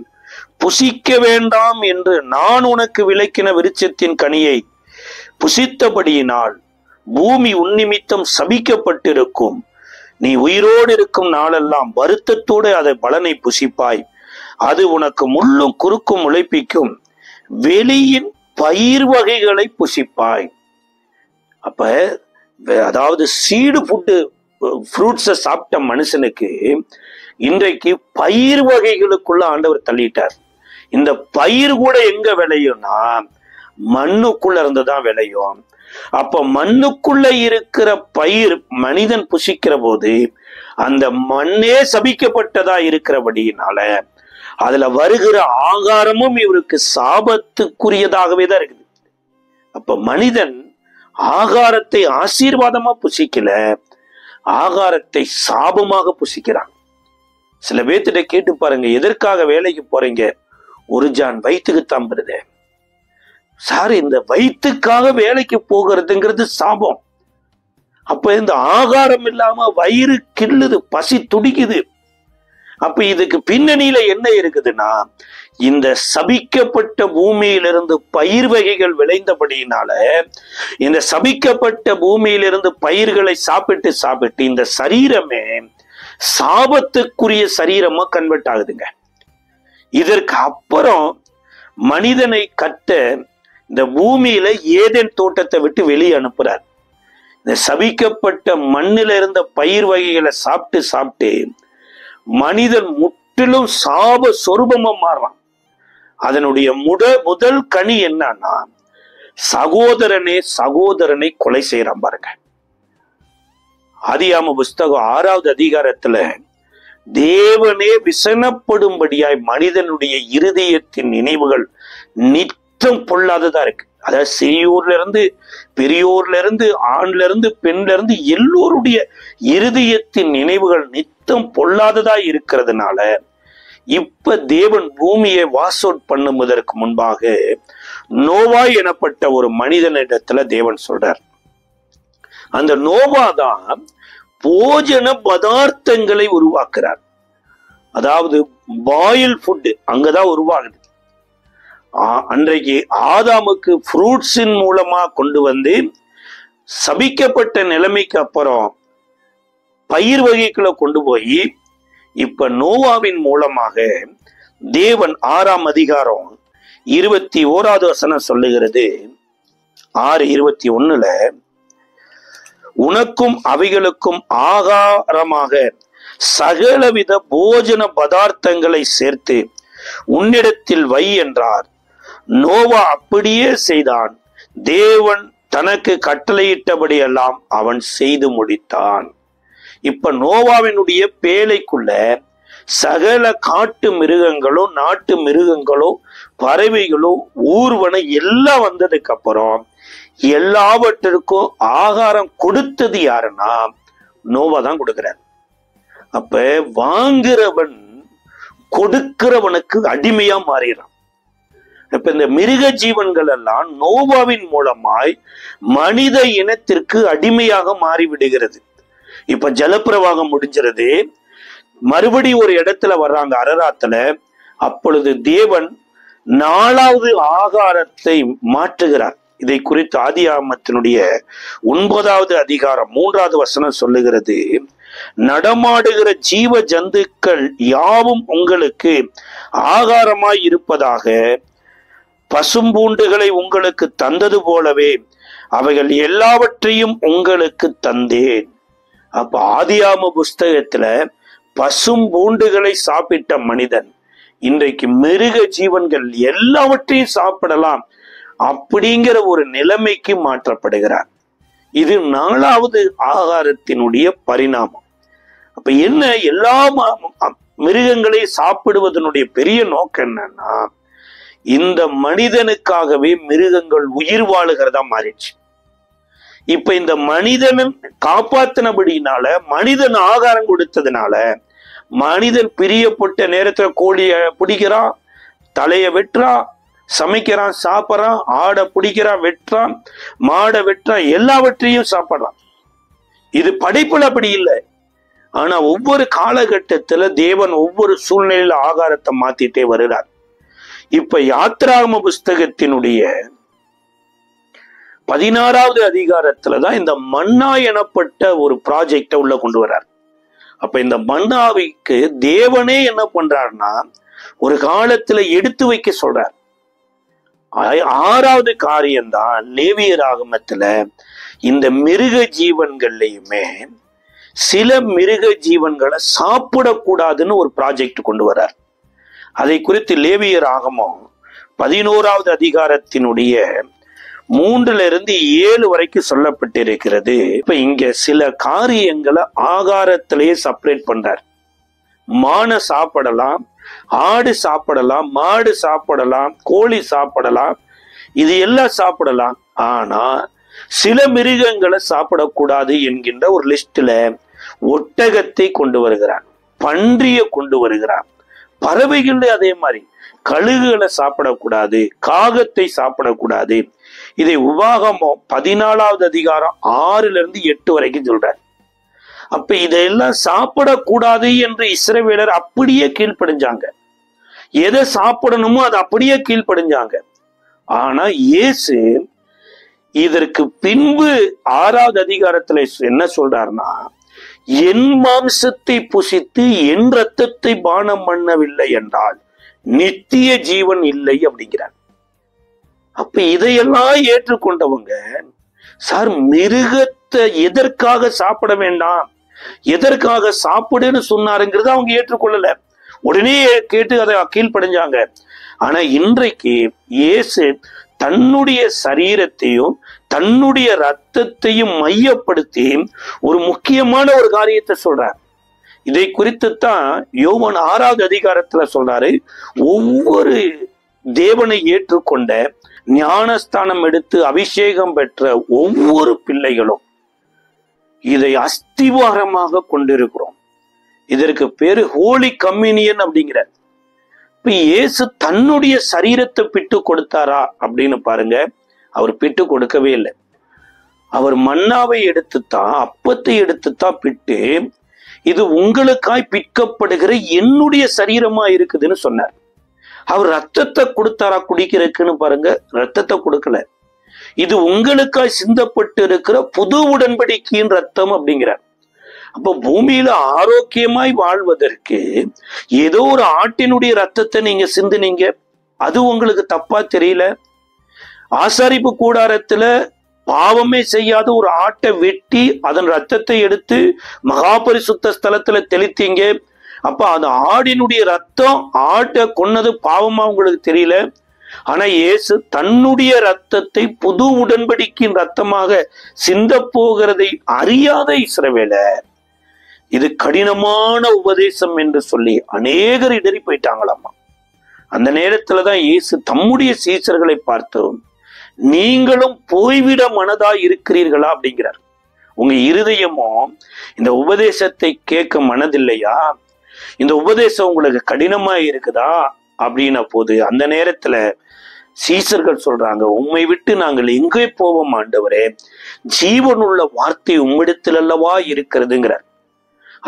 புசிக்க வேண்டாம் என்று நான் உனக்கு விலக்கின விருட்சத்தின் கனியை புசித்தபடியினால் பூமி உன் நிமித்தம் சபிக்கப்பட்டிருக்கும். நீ உயிரோடு இருக்கும் நாளெல்லாம் வருத்தத்தோடு அதை பலனை புசிப்பாய். அது உனக்கு முள்ளும் குறுக்கும் முளைப்பிக்கும் வெளியின் பயிர் வகைகளை புசிப்பாய். அப்ப அதாவது சீடு ஃபுட்டு ஃப்ரூட்ஸை சாப்பிட்ட மனுஷனுக்கு இன்றைக்கு பயிர் வகைகளுக்குள்ள ஆண்டவர் தள்ளிட்டார். இந்த பயிர் கூட எங்க விளையும்னா மண்ணுக்குள்ள இருந்துதான் விளையும். அப்ப மண்ணுக்குள்ள இருக்கிற பயிர் மனிதன் புசிக்கிற போது அந்த மண்ணே சபிக்கப்பட்டதா இருக்கிறபடினால அதுல வருகிற ஆகாரமும் இவருக்கு சாபத்துக்குரியதாகவே தான் இருக்குது. அப்ப மனிதன் ஆகாரத்தை ஆசீர்வாதமா புசிக்கல, ஆகாரத்தை சாபமாக புசிக்கிறான். சில பேர்த்திட்ட கேட்டு பாருங்க, எதற்காக வேலைக்கு போறீங்க? ஒரு ஜான் வயிற்றுக்குத்தான் வருது சார். இந்த வயிற்றுக்காக வேலைக்கு போகிறதுங்கிறது சாபம். அப்ப இந்த ஆகாரம் இல்லாம வயிறு கிள்ளுது, பசி துடிக்குது. அப்ப இதுக்கு பின்னணியில என்ன இருக்குதுன்னா, இந்த சபிக்கப்பட்ட பூமியிலிருந்து பயிர் வகைகள் விளைந்தபடியினால இந்த சபிக்கப்பட்ட பூமியிலிருந்து பயிர்களை சாப்பிட்டு சாப்பிட்டு இந்த சரீரமே சாபத்துக்குரிய சரீரமா கன்வெர்ட் ஆகுதுங்க. இதற்கு அப்புறம் மனிதனை கட்ட இந்த பூமியில ஏதேன் தோட்டத்தை விட்டு வெளியே அனுப்புறார். இந்த சபிக்கப்பட்ட மண்ணில இருந்த பயிர் வகைகளை சாப்பிட்டு சாப்பிட்டு மனிதன் முற்றிலும் சாப சொரூபமா மாறுறான். அதனுடைய முதல் கனி என்னன்னா, சகோதரனை கொலை செய்யறான் பாருங்க. ஆதியாம புஸ்தகம் 6வது அதிகாரத்துல தேவனே விசனப்படும்படியாய் மனிதனுடைய இருதயத்தின் நினைவுகள் நித்தம் பொல்லாததா இருக்கு. அதாவது சிறியோர்ல இருந்து பெரியோர்ல இருந்து ஆண்ல இருந்து பெண்ல இருந்து எல்லோருடைய இருதயத்தின் நினைவுகள் நித்தம் பொல்லாததா இருக்கிறதுனால இப்ப தேவன் பூமியை வாஷ் அவுட் பண்ணுவதற்கு முன்பாக நோவா எனப்பட்ட ஒரு மனிதனிடத்துல தேவன் சொல்றார். அந்த நோவா தான் போஜன பதார்த்தங்களை உருவாக்குறார். அதாவது பாயில் ஃபுட் அங்கதான் உருவாகுது. அன்றைக்கு ஆதாமுக்கு ஃப்ரூட்ஸின் மூலமா கொண்டு வந்து சபிக்கப்பட்ட நிலைமைக்கு அப்புறம் பயிர் வகைகளை கொண்டு போய் இப்ப நோவாவின் மூலமாக தேவன் 6ஆம் அதிகாரம் 21வது வசனம் சொல்லுகிறது. 6:21 உனக்கும் அவைகளுக்கும் ஆகாரமாக சகலவித போஜன பதார்த்தங்களை சேர்த்து உன்னிடத்தில் வை என்றார். நோவா அப்படியே செய்தான். தேவன் தனக்கு கட்டளையிட்டபடி எல்லாம் அவன் செய்து முடித்தான். இப்ப நோவாவினுடைய பேழைக்குள்ள சகல காட்டு மிருகங்களோ நாட்டு மிருகங்களோ பறவைகளோ ஊர்வன எல்லாம் வந்ததுக்கு அப்புறம் எல்லாவற்றிற்கும் ஆகாரம் கொடுத்தது யாருன்னா நோவா தான் கொடுக்கிறார். அப்ப வாங்குறவன் கொடுக்கிறவனுக்கு அடிமையா மாறிறான். இப்ப இந்த மிருக ஜீவன்கள் எல்லாம் நோவாவின் மூலமாய் மனித இனத்திற்கு அடிமையாக மாறிவிடுகிறது. இப்ப ஜலப்பிரவாகம் முடிஞ்சிருது, மறுபடி ஒரு இடத்துல வர்றாங்க அரராத்துல. அப்பொழுது தேவன் 4வது ஆகாரத்தை மாற்றுகிறார். இதை குறித்து ஆதியாகமத்தினுடைய 9வது அதிகாரம் 3வது வசனம் சொல்லுகிறது. நடமாடுகிற ஜீவ ஜந்துக்கள் யாவும் உங்களுக்கு ஆகாரமாய் இருப்பதாக பசும்பூண்டுகளை உங்களுக்கு தந்தது போலவே அவைகள் எல்லாவற்றையும் உங்களுக்கு தந்தேன். அப்ப ஆதியாகம புஸ்தகத்துல பசும்பூண்டுகளை சாப்பிட்ட மனிதன் இன்றைக்கு மிருக ஜீவன்கள் எல்லாவற்றையும் சாப்பிடலாம் அப்படிங்கிற ஒரு நிலைமைக்கு மாற்றப்படுகிறார். இது 4வது ஆகாரத்தினுடைய பரிணாமம். அப்ப என்ன, எல்லா மிருகங்களை சாப்பிடுவதனுடைய பெரிய நோக்கம் என்னன்னா, இந்த மனிதனுக்காகவே மிருகங்கள் உயிர் வாழுகிறதா மாறிடுச்சு. இப்ப இந்த மனிதன் காப்பாத்தினபடினால, மனிதன் ஆகாரம் கொடுத்ததுனால, மனிதன் பிரியப்பட்ட நேரத்துல கோழிய பிடிக்கிறான், தலைய வெட்டுறான், சமைக்கிறான், சாப்பிட்றான், ஆடை பிடிக்கிறான், வெட்டுறான், மாடை வெட்டுறான், எல்லாவற்றையும் சாப்பிட்றான். இது படைப்புல அப்படி இல்லை. ஆனா ஒவ்வொரு காலகட்டத்துல தேவன் ஒவ்வொரு சூழ்நிலையில ஆகாரத்தை மாத்திட்டே வருகிறார். இப்ப யாத்ராகம புஸ்தகத்தினுடைய 16வது அதிகாரத்துலதான் இந்த மன்னா எனப்பட்ட ஒரு ப்ராஜெக்ட உள்ள கொண்டு வர்றார். அப்ப இந்த மன்னாவிக்கு தேவனே என்ன பண்றாருன்னா ஒரு காலத்துல எடுத்து வைக்க சொல்றார். 6வது காரியம்தான் லேவியராகமத்துல இந்த மிருக ஜீவன்கள்லயுமே சில மிருக ஜீவன்களை சாப்பிடக்கூடாதுன்னு ஒரு ப்ராஜெக்ட் கொண்டு வர்றார். அதை குறித்து லேவியராகமம் 11வது அதிகாரத்தினுடைய 3-7 வரைக்கும் சொல்லப்பட்டிருக்கிறது. இப்ப இங்க சில காரியங்களை ஆகாரத்திலேயே செப்பரேட் பண்றார். மானை சாப்பிடலாம், ஆடு சாப்பிடலாம், மாடு சாப்பிடலாம், கோழி சாப்பிடலாம், இது எல்லாம் சாப்பிடலாம். ஆனா சில மிருகங்களை சாப்பிடக்கூடாது என்கின்ற ஒரு லிஸ்ட்ல ஒட்டகத்தை கொண்டு வருகிறார், பன்றிய கொண்டு வருகிறார், பறவைகள் அதே மாதிரி கழுகுகளை சாப்பிடக்கூடாது, காகத்தை சாப்பிடக்கூடாது. இதை உபாகமம் 14வது அதிகாரம் 6-8 வரைக்கும் சொல்றார். அப்ப இதெல்லாம் சாப்பிடக்கூடாது என்று இஸ்ரவேலர் அப்படியே கீழ்ப்படிஞ்சாங்க. எதை சாப்பிடணுமோ அதை அப்படியே கீழ்ப்படிஞ்சாங்க. ஆனா இயேசு இதற்கு பின்பு 6வது அதிகாரத்துல என்ன சொல்றாருன்னா, என் மாம்சத்தை புசித்து என் ரத்தத்தை பானம் பண்ணவில்லை என்றால் நித்திய ஜீவன் இல்லை அப்படிங்கிறார். அப்ப இதையெல்லாம் ஏற்றுக்கொண்டவங்க, சார் மிருகத்தை எதற்காக சாப்பிட வேண்டாம், எதற்காக சாப்பிடுன்னு சொன்னாருங்கிறத அவங்க ஏற்றுக்கொள்ளல. உடனே கேட்டு அதை கீழ்ப்படிஞ்சாங்க. ஆனா இன்றைக்கு இயேசு தன்னுடைய சரீரத்தையும் தன்னுடைய ரத்தத்தையும் மையப்படுத்தி ஒரு முக்கியமான ஒரு காரியத்தை சொல்றார். இதை குறித்துத்தான் யோவான் 6வது அதிகாரத்துல சொல்றாரு, ஒவ்வொரு தேவனை ஏற்றுக்கொண்ட ஞானஸ்தானம் எடுத்து அபிஷேகம் பெற்ற ஒவ்வொரு பிள்ளைகளும் இதை அஸ்திவாரமாக கொண்டிருக்கிறோம். இதற்கு பேரு ஹோலி கம்யூனியன் அப்படிங்கிற. இப்ப இயேசு தன்னுடைய சரீரத்தை பிட்டு கொடுத்தாரா அப்படின்னு பாருங்க, அவர் பிட்டு கொடுக்கவே இல்லை. அவர் மன்னாவை எடுத்துத்தான், அப்பத்தை எடுத்துத்தான் பிட்டு, இது உங்களுக்காய் பிற்கப்படுகிற என்னுடைய சரீரமா இருக்குதுன்னு சொன்னார். அவர் ரத்தத்தை கொடுத்தாரா குடிக்கிறதுக்குன்னு பாருங்க, ரத்தத்தை கொடுக்கல. இது உங்களுக்காய் சிந்தப்பட்டு இருக்கிற புது உடன்படிக்கையின் ரத்தம் அப்படிங்கிறார். அப்ப பூமியில ஆரோக்கியமாய் வாழ்வதற்கு ஏதோ ஒரு ஆட்டினுடைய ரத்தத்தை நீங்க சிந்துனீங்க, அது உங்களுக்கு தப்பா தெரியல. ஆசாரிப்பு கூடாரத்துல பாவமே செய்யாத ஒரு ஆட்டை வெட்டி அதன் ரத்தத்தை எடுத்து மகாபரிசுத்த ஸ்தலத்துல தெளித்தீங்க. அப்ப அந்த ஆடினுடைய ரத்தம் ஆட்டை கொன்னது பாவமா உங்களுக்கு தெரியல. ஆனா இயேசு தன்னுடைய ரத்தத்தை புது உடன்படிக்கையின் ரத்தமாக சிந்த போகிறதை அறியாத இஸ்ரவேலர் இது கடினமான உபதேசம் என்று சொல்லி அநேகர் இடறி போயிட்டாங்களாமா. அந்த நேரத்துலதான் இயேசு தம்முடைய சீசர்களை பார்த்தோம், நீங்களும் போய்விட மனதா இருக்கிறீர்களா அப்படிங்கிறார். உங்க இருதயமும் இந்த உபதேசத்தை கேட்க மனதில்லையா? இந்த உபதேசம் உங்களுக்கு கடினமா இருக்குதா அப்படின்ன போது அந்த நேரத்துல சீசர்கள் சொல்றாங்க, உம்மை விட்டு நாங்கள் எங்கே போவோம் ஆண்டவரே, ஜீவனுள்ள வார்த்தை உம்மிடத்தில் அல்லவா இருக்கிறதுங்கிறார்.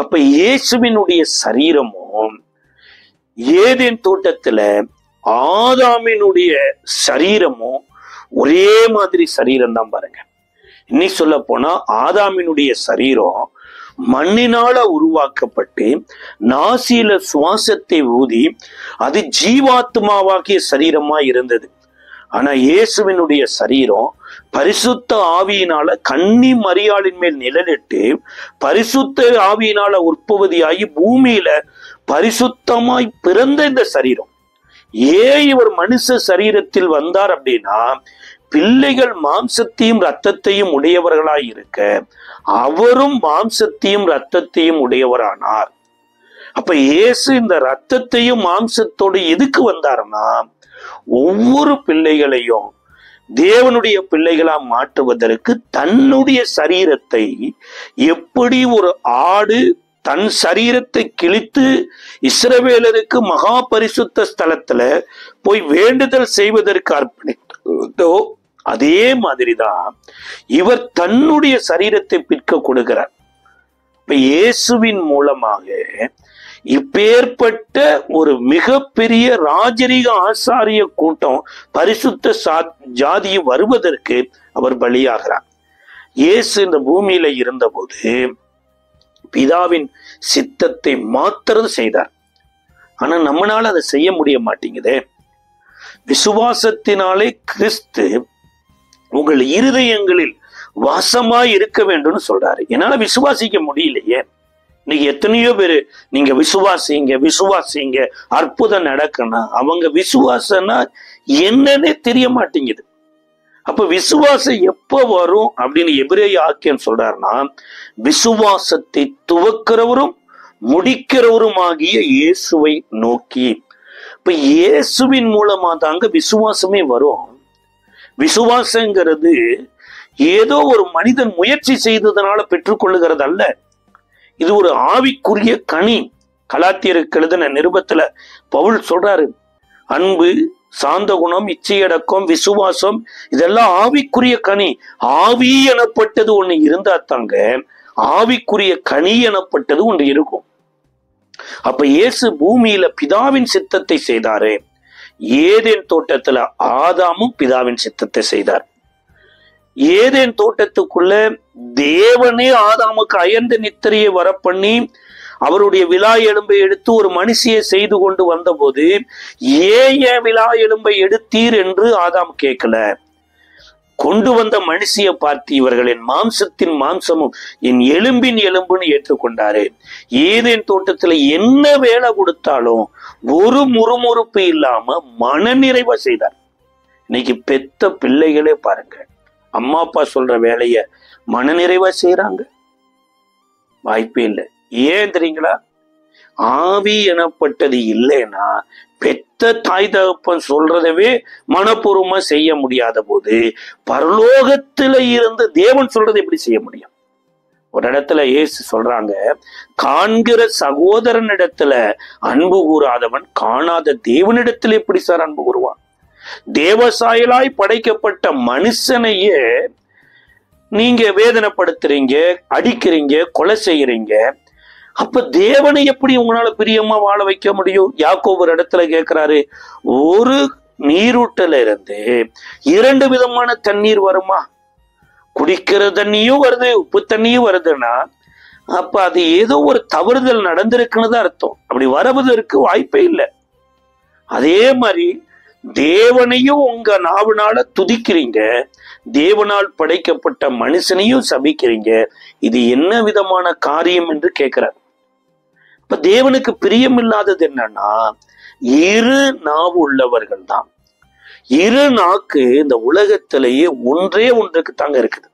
அப்ப இயேசுவினுடைய சரீரமும் ஏதேன் தோட்டத்துல ஆதாமினுடைய சரீரமும் ஒரே மாதிரி சரீரம் தான் பாருங்க. இன்னைக்கு சொல்ல போனா ஆதாமினுடைய சரீரம் மண்ணினால உருவாக்கப்பட்டு நாசியில சுவாசத்தை ஊதி அது ஜீவாத்மாவாகிய சரீரமா இருந்தது. ஆனா இயேசுவினுடைய சரீரம் பரிசுத்த ஆவியினால கன்னி மரியாளின் மேல் நிழலிட்டு பரிசுத்த ஆவியினால உற்பத்தியாகி பூமியில பரிசுத்தமாய் பிறந்த இந்த சரீரம். ஏன் இவர் மனுஷ சரீரத்தில் வந்தார் அப்படின்னா, பிள்ளைகள் மாம்சத்தையும் இரத்தத்தையும் உடையவர்களாய் இருக்க அவரும் மாம்சத்தையும் இரத்தத்தையும் உடையவரானார். அப்ப இயேசு இந்த இரத்தத்தையும் மாம்சத்தோடு எதுக்கு வந்தாருன்னா, ஒவ்வொரு பிள்ளைகளையும் தேவனுடைய பிள்ளைகளா மாற்றுவதற்கு தன்னுடைய சரீரத்தை எப்படி ஒரு ஆடு தன் சரீரத்தை கிழித்து இஸ்ரவேலருக்கு மகா பரிசுத்த ஸ்தலத்துல போய் வேண்டுதல் செய்வதற்கு அர்ப்பணித்தோ அதே மாதிரிதான் இவர் தன்னுடைய சரீரத்தை பிற்க கொடுக்கிறார். இப்ப இயேசுவின் மூலமாக இப்பேற்பட்ட ஒரு மிகப்பெரிய ராஜரீக ஆசாரிய கூட்டம் பரிசுத்த ஜாதியை வருவதற்கு அவர் பலியாகிறார். இயேசு இந்த பூமியில இருந்தபோது பிதாவின் சித்தத்தை மாத்திரம் செய்தார். ஆனா நம்மளால அதை செய்ய முடிய மாட்டேங்குதே. விசுவாசத்தினாலே கிறிஸ்து உங்கள் இருதயங்களில் வாசமாய் இருக்க வேண்டும்னு சொல்றாரு. என்னால விசுவாசிக்க முடியலையே. இன்னைக்கு எத்தனையோ பேரு நீங்க விசுவாசிங்க அற்புதம் நடக்கணும், அவங்க விசுவாசம்னா என்னன்னே தெரிய மாட்டேங்குது. அப்ப விசுவாசம் எப்ப வரும் அப்படின்னு எபிரேய ஆக்கியன் சொல்றாருன்னா, விசுவாசத்தை துவக்கிறவரும் முடிக்கிறவரும் ஆகிய இயேசுவை நோக்கி. இப்ப இயேசுவின் மூலமா தாங்க விசுவாசமே வரும். விசுவாசங்கிறது ஏதோ ஒரு மனிதன் முயற்சி செய்ததுனால பெற்றுக்கொள்ளுகிறது அல்ல. இது ஒரு ஆவிக்குரிய கனி. கலாத்தியருக்கு எழுதின நிருபத்துல பவுல் சொல்றாரு, அன்பு, சாந்த குணம், இச்சையடக்கம், விசுவாசம் இதெல்லாம் ஆவிக்குரிய கனி. ஆவி எனப்பட்டது ஒண்ணு இருந்தா தாங்க ஆவிக்குரிய கனி எனப்பட்டது ஒன்று இருக்கும். அப்ப இயேசு பூமியில பிதாவின் சித்தத்தை செய்தாரு. ஏதேன் தோட்டத்துல ஆதாமும் பிதாவின் சித்தத்தை செய்தார். ஏதேன் தோட்டத்துக்குள்ள தேவனே ஆதாமுக்கு அயர்ந்த நித்திரையை வர பண்ணி அவருடைய விலா எலும்பை எடுத்து ஒரு மனுஷியை செய்து கொண்டு வந்த போது, ஏன் விலா எலும்பை எடுத்தீர் என்று ஆதாம் கேட்கல. கொண்டு வந்த மனுஷியை பார்த்து இவர்கள் என் மாம்சத்தின் மாம்சமும் என் எலும்பின் எலும்புன்னு ஏற்றுக்கொண்டாரு. ஏதேன் தோட்டத்துல என்ன வேலை கொடுத்தாலும் ஒரு முறுமுறுப்பு இல்லாம மன நிறைவா செய்தார். இன்னைக்கு பெத்த பிள்ளைகளே பாருங்க, அம்மா அப்பா சொல்ற வேலைய மன நிறைவா செய்யறாங்க? வாய்ப்பே இல்லை. ஏன் தெரியுங்களா? ஆவி எனப்பட்டது இல்லைன்னா பெத்த தாய் தகப்பன் சொல்றதவே மனப்பூர்வமா செய்ய முடியாத போது பரலோகத்துல இருந்து தேவன் சொல்றதை எப்படி செய்ய முடியும்? ஒரு இடத்துல இயேசு சொல்றாங்க, காண்கிற சகோதரனிடத்துல அன்பு கூறாதவன் காணாத தேவனிடத்துல எப்படி சார் அன்பு கூறுவான்? தேவசாயலாய் படைக்கப்பட்ட மனுஷனையே நீங்க வேதனைப்படுத்துறீங்க, அடிக்கிறீங்க, கொலை செய்யறீங்க. அப்ப தேவனை எப்படி உங்களால பிரியமா வாழ வைக்க முடியும்? யாக்கோபு ஒரு இடத்துல கேட்கிறாரு, ஒரு நீரூட்டல இருந்து 2 விதமான தண்ணீர் வருமா? குடிக்கிற தண்ணியும் வருது, உப்பு தண்ணியும் வருதுன்னா அப்ப அது ஏதோ ஒரு தவறுதல் நடந்திருக்குன்னு தான் அர்த்தம். அப்படி வருவதற்கு வாய்ப்பே இல்லை. அதே மாதிரி தேவனையும் உங்க நாவுனால துதிக்கிறீங்க, தேவனால் படைக்கப்பட்ட மனுஷனையும் சபிக்கிறீங்க. இது என்ன விதமான காரியம் என்று கேட்கிறார். இப்ப தேவனுக்கு பிரியம் இல்லாதது என்னன்னா, இரு நாவு உள்ளவர்கள் தான். இரு நாக்கு இந்த உலகத்திலேயே ஒன்றே ஒன்றுக்கு தாங்க இருக்குது.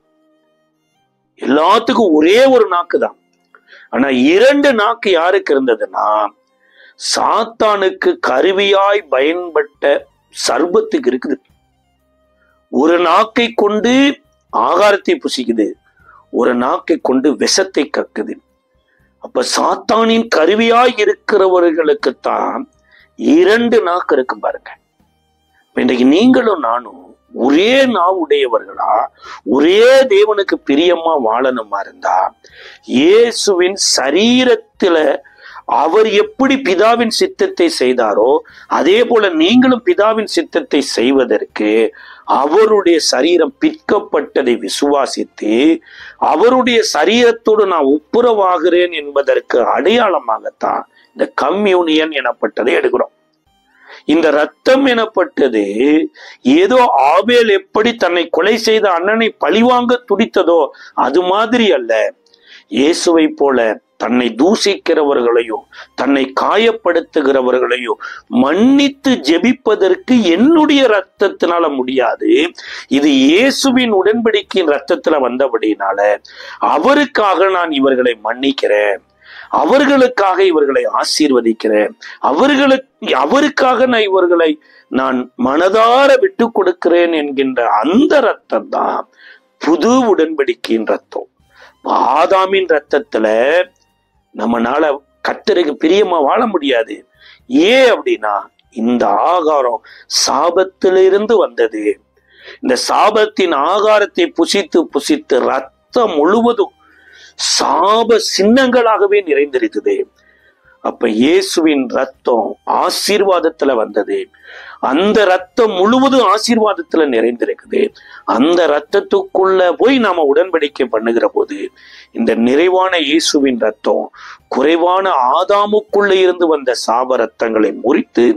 எல்லாத்துக்கும் ஒரே ஒரு நாக்கு தான். ஆனா இரண்டு நாக்கு யாருக்கு இருந்ததுன்னா, சாத்தானுக்கு கருவியாய் பயன்பட்ட சர்பத்துக்கு இருக்குது. ஒரு நாக்கை கொண்டு ஆகாரத்தை புசிக்குது, ஒரு நாக்கை கொண்டு விஷத்தை கக்குது. அப்ப சாத்தானின் கருவியாய் இருக்கிறவர்களுக்குத்தான் இரண்டு நாக்கு இருக்கு பாருங்க. இன்றைக்கு நீங்களும் நானும் ஒரே நாவுடையவர்களா, ஒரே தேவனுக்கு பிரியமா வாழணுமா இருந்தா, இயேசுவின் சரீரத்துல அவர் எப்படி பிதாவின் சித்தத்தை செய்தாரோ அதே போல நீங்களும் பிதாவின் சித்தத்தை செய்வதற்கு அவருடைய சரீரம் பிற்கப்பட்டதை விசுவாசித்து அவருடைய சரீரத்தோடு நான் ஒப்புரவாகிறேன் என்பதற்கு அடையாளமாகத்தான் இந்த கம்யூனியன் எனப்பட்டதை எடுக்கிறோம். இந்த ரத்தம் எனப்பட்டது ஏதோ ஆபேல் எப்படி தன்னை கொலை செய்த அண்ணனை பழிவாங்க துடித்ததோ அது மாதிரி அல்ல. இயேசுவை போல தன்னை தூசிக்கிறவர்களையும் தன்னை காயப்படுத்துகிறவர்களையும் மன்னித்து ஜெபிப்பதற்கு என்னுடைய ரத்தத்தினால முடியாது. இது இயேசுவின் உடன்படிக்கையின் ரத்தத்துல வந்தபடினால அவருக்காக நான் இவர்களை மன்னிக்கிறேன், அவர்களுக்காக இவர்களை ஆசீர்வதிக்கிறேன், அவருக்காக நான் இவர்களை நான் மனதார விட்டு கொடுக்கிறேன் என்கின்ற அந்த ரத்தம் தான் புது உடன்படிக்கையின் ரத்தம். ஆதாமின் ரத்தத்துல நம்மனால கர்த்தருக்கு பிரியமா வாழ முடியாது. ஏன் அப்படின்னா, இந்த ஆகாரம் சாபத்திலிருந்து வந்தது. இந்த சாபத்தின் ஆகாரத்தை புசித்து புசித்து ரத்தம் முழுவதும் சாப சின்னங்களாகவே நிறைந்திருக்குது. அப்ப இயேசுவின் ரத்தம் ஆசீர்வாதத்துல வந்தது. அந்த ரத்தம் முழுவதும் ஆசீர்வாதத்துல நிறைந்திருக்குது. அந்த ரத்தத்துக்குள்ள போய் நாம உடன்படிக்கை பண்ணுகிற போது இந்த நிறைவான இயேசுவின் ரத்தம் குறைவான ஆதாமுக்குள்ள இருந்து வந்த சாப ரத்தங்களை முறித்து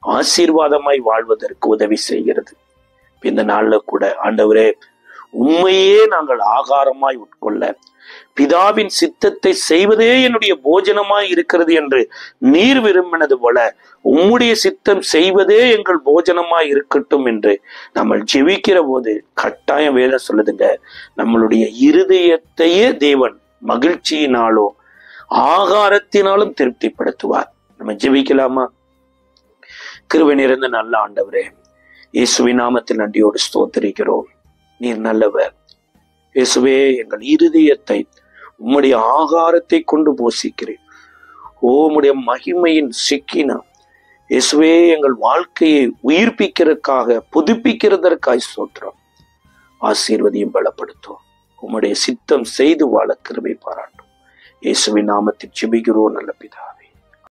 ஆசீர்வாதமாய் வாழ்வதற்கு உதவி செய்கிறது. இந்த நாள்ல கூட ஆண்டவரே, உண்மையே நாங்கள் ஆகாரமாய் உட்கொள்ள, பிதாவின் சித்தத்தை செய்வதே என்னுடைய போஜனமாய் இருக்கிறது என்று நீர் விரும்பினது போல உம்முடைய சித்தம் செய்வதே எங்கள் போஜனமாய் இருக்கட்டும் என்று நம்ம ஜெபிக்கிற போது கட்டாயம் வேதம் சொல்லுதுங்க, நம்மளுடைய இருதயத்தையே தேவன் மகிழ்ச்சியினாலோ ஆகாரத்தினாலும் திருப்திப்படுத்துவார். நம்ம ஜெபிக்கலாமா? கிருபை நிறைந்த நல்ல ஆண்டவரே, இயேசுவின் நாமத்தில் நன்றியோடு ஸ்தோத்திரிக்கிறோம். நீர் நல்லவர். இயேசுவே, எங்கள் இருதயத்தை உம்முடைய ஆகாரத்தை கொண்டு போஷிக்கிறேன். உம்முடைய மகிமையின் சிக்கினா இயேசுவே, எங்கள் வாழ்க்கையை உயிர்ப்பிக்கிறதுக்காக புதுப்பிக்கிறதற்காய் ஸ்தோத்திரம். ஆசீர்வதியும் பலப்படுத்தும். உம்முடைய சித்தம் செய்து வாழ கிருபை பாராட்டும். இயேசுவின் நாமத்தில் ஜெபிக்கிறோம் நல்ல பிதா.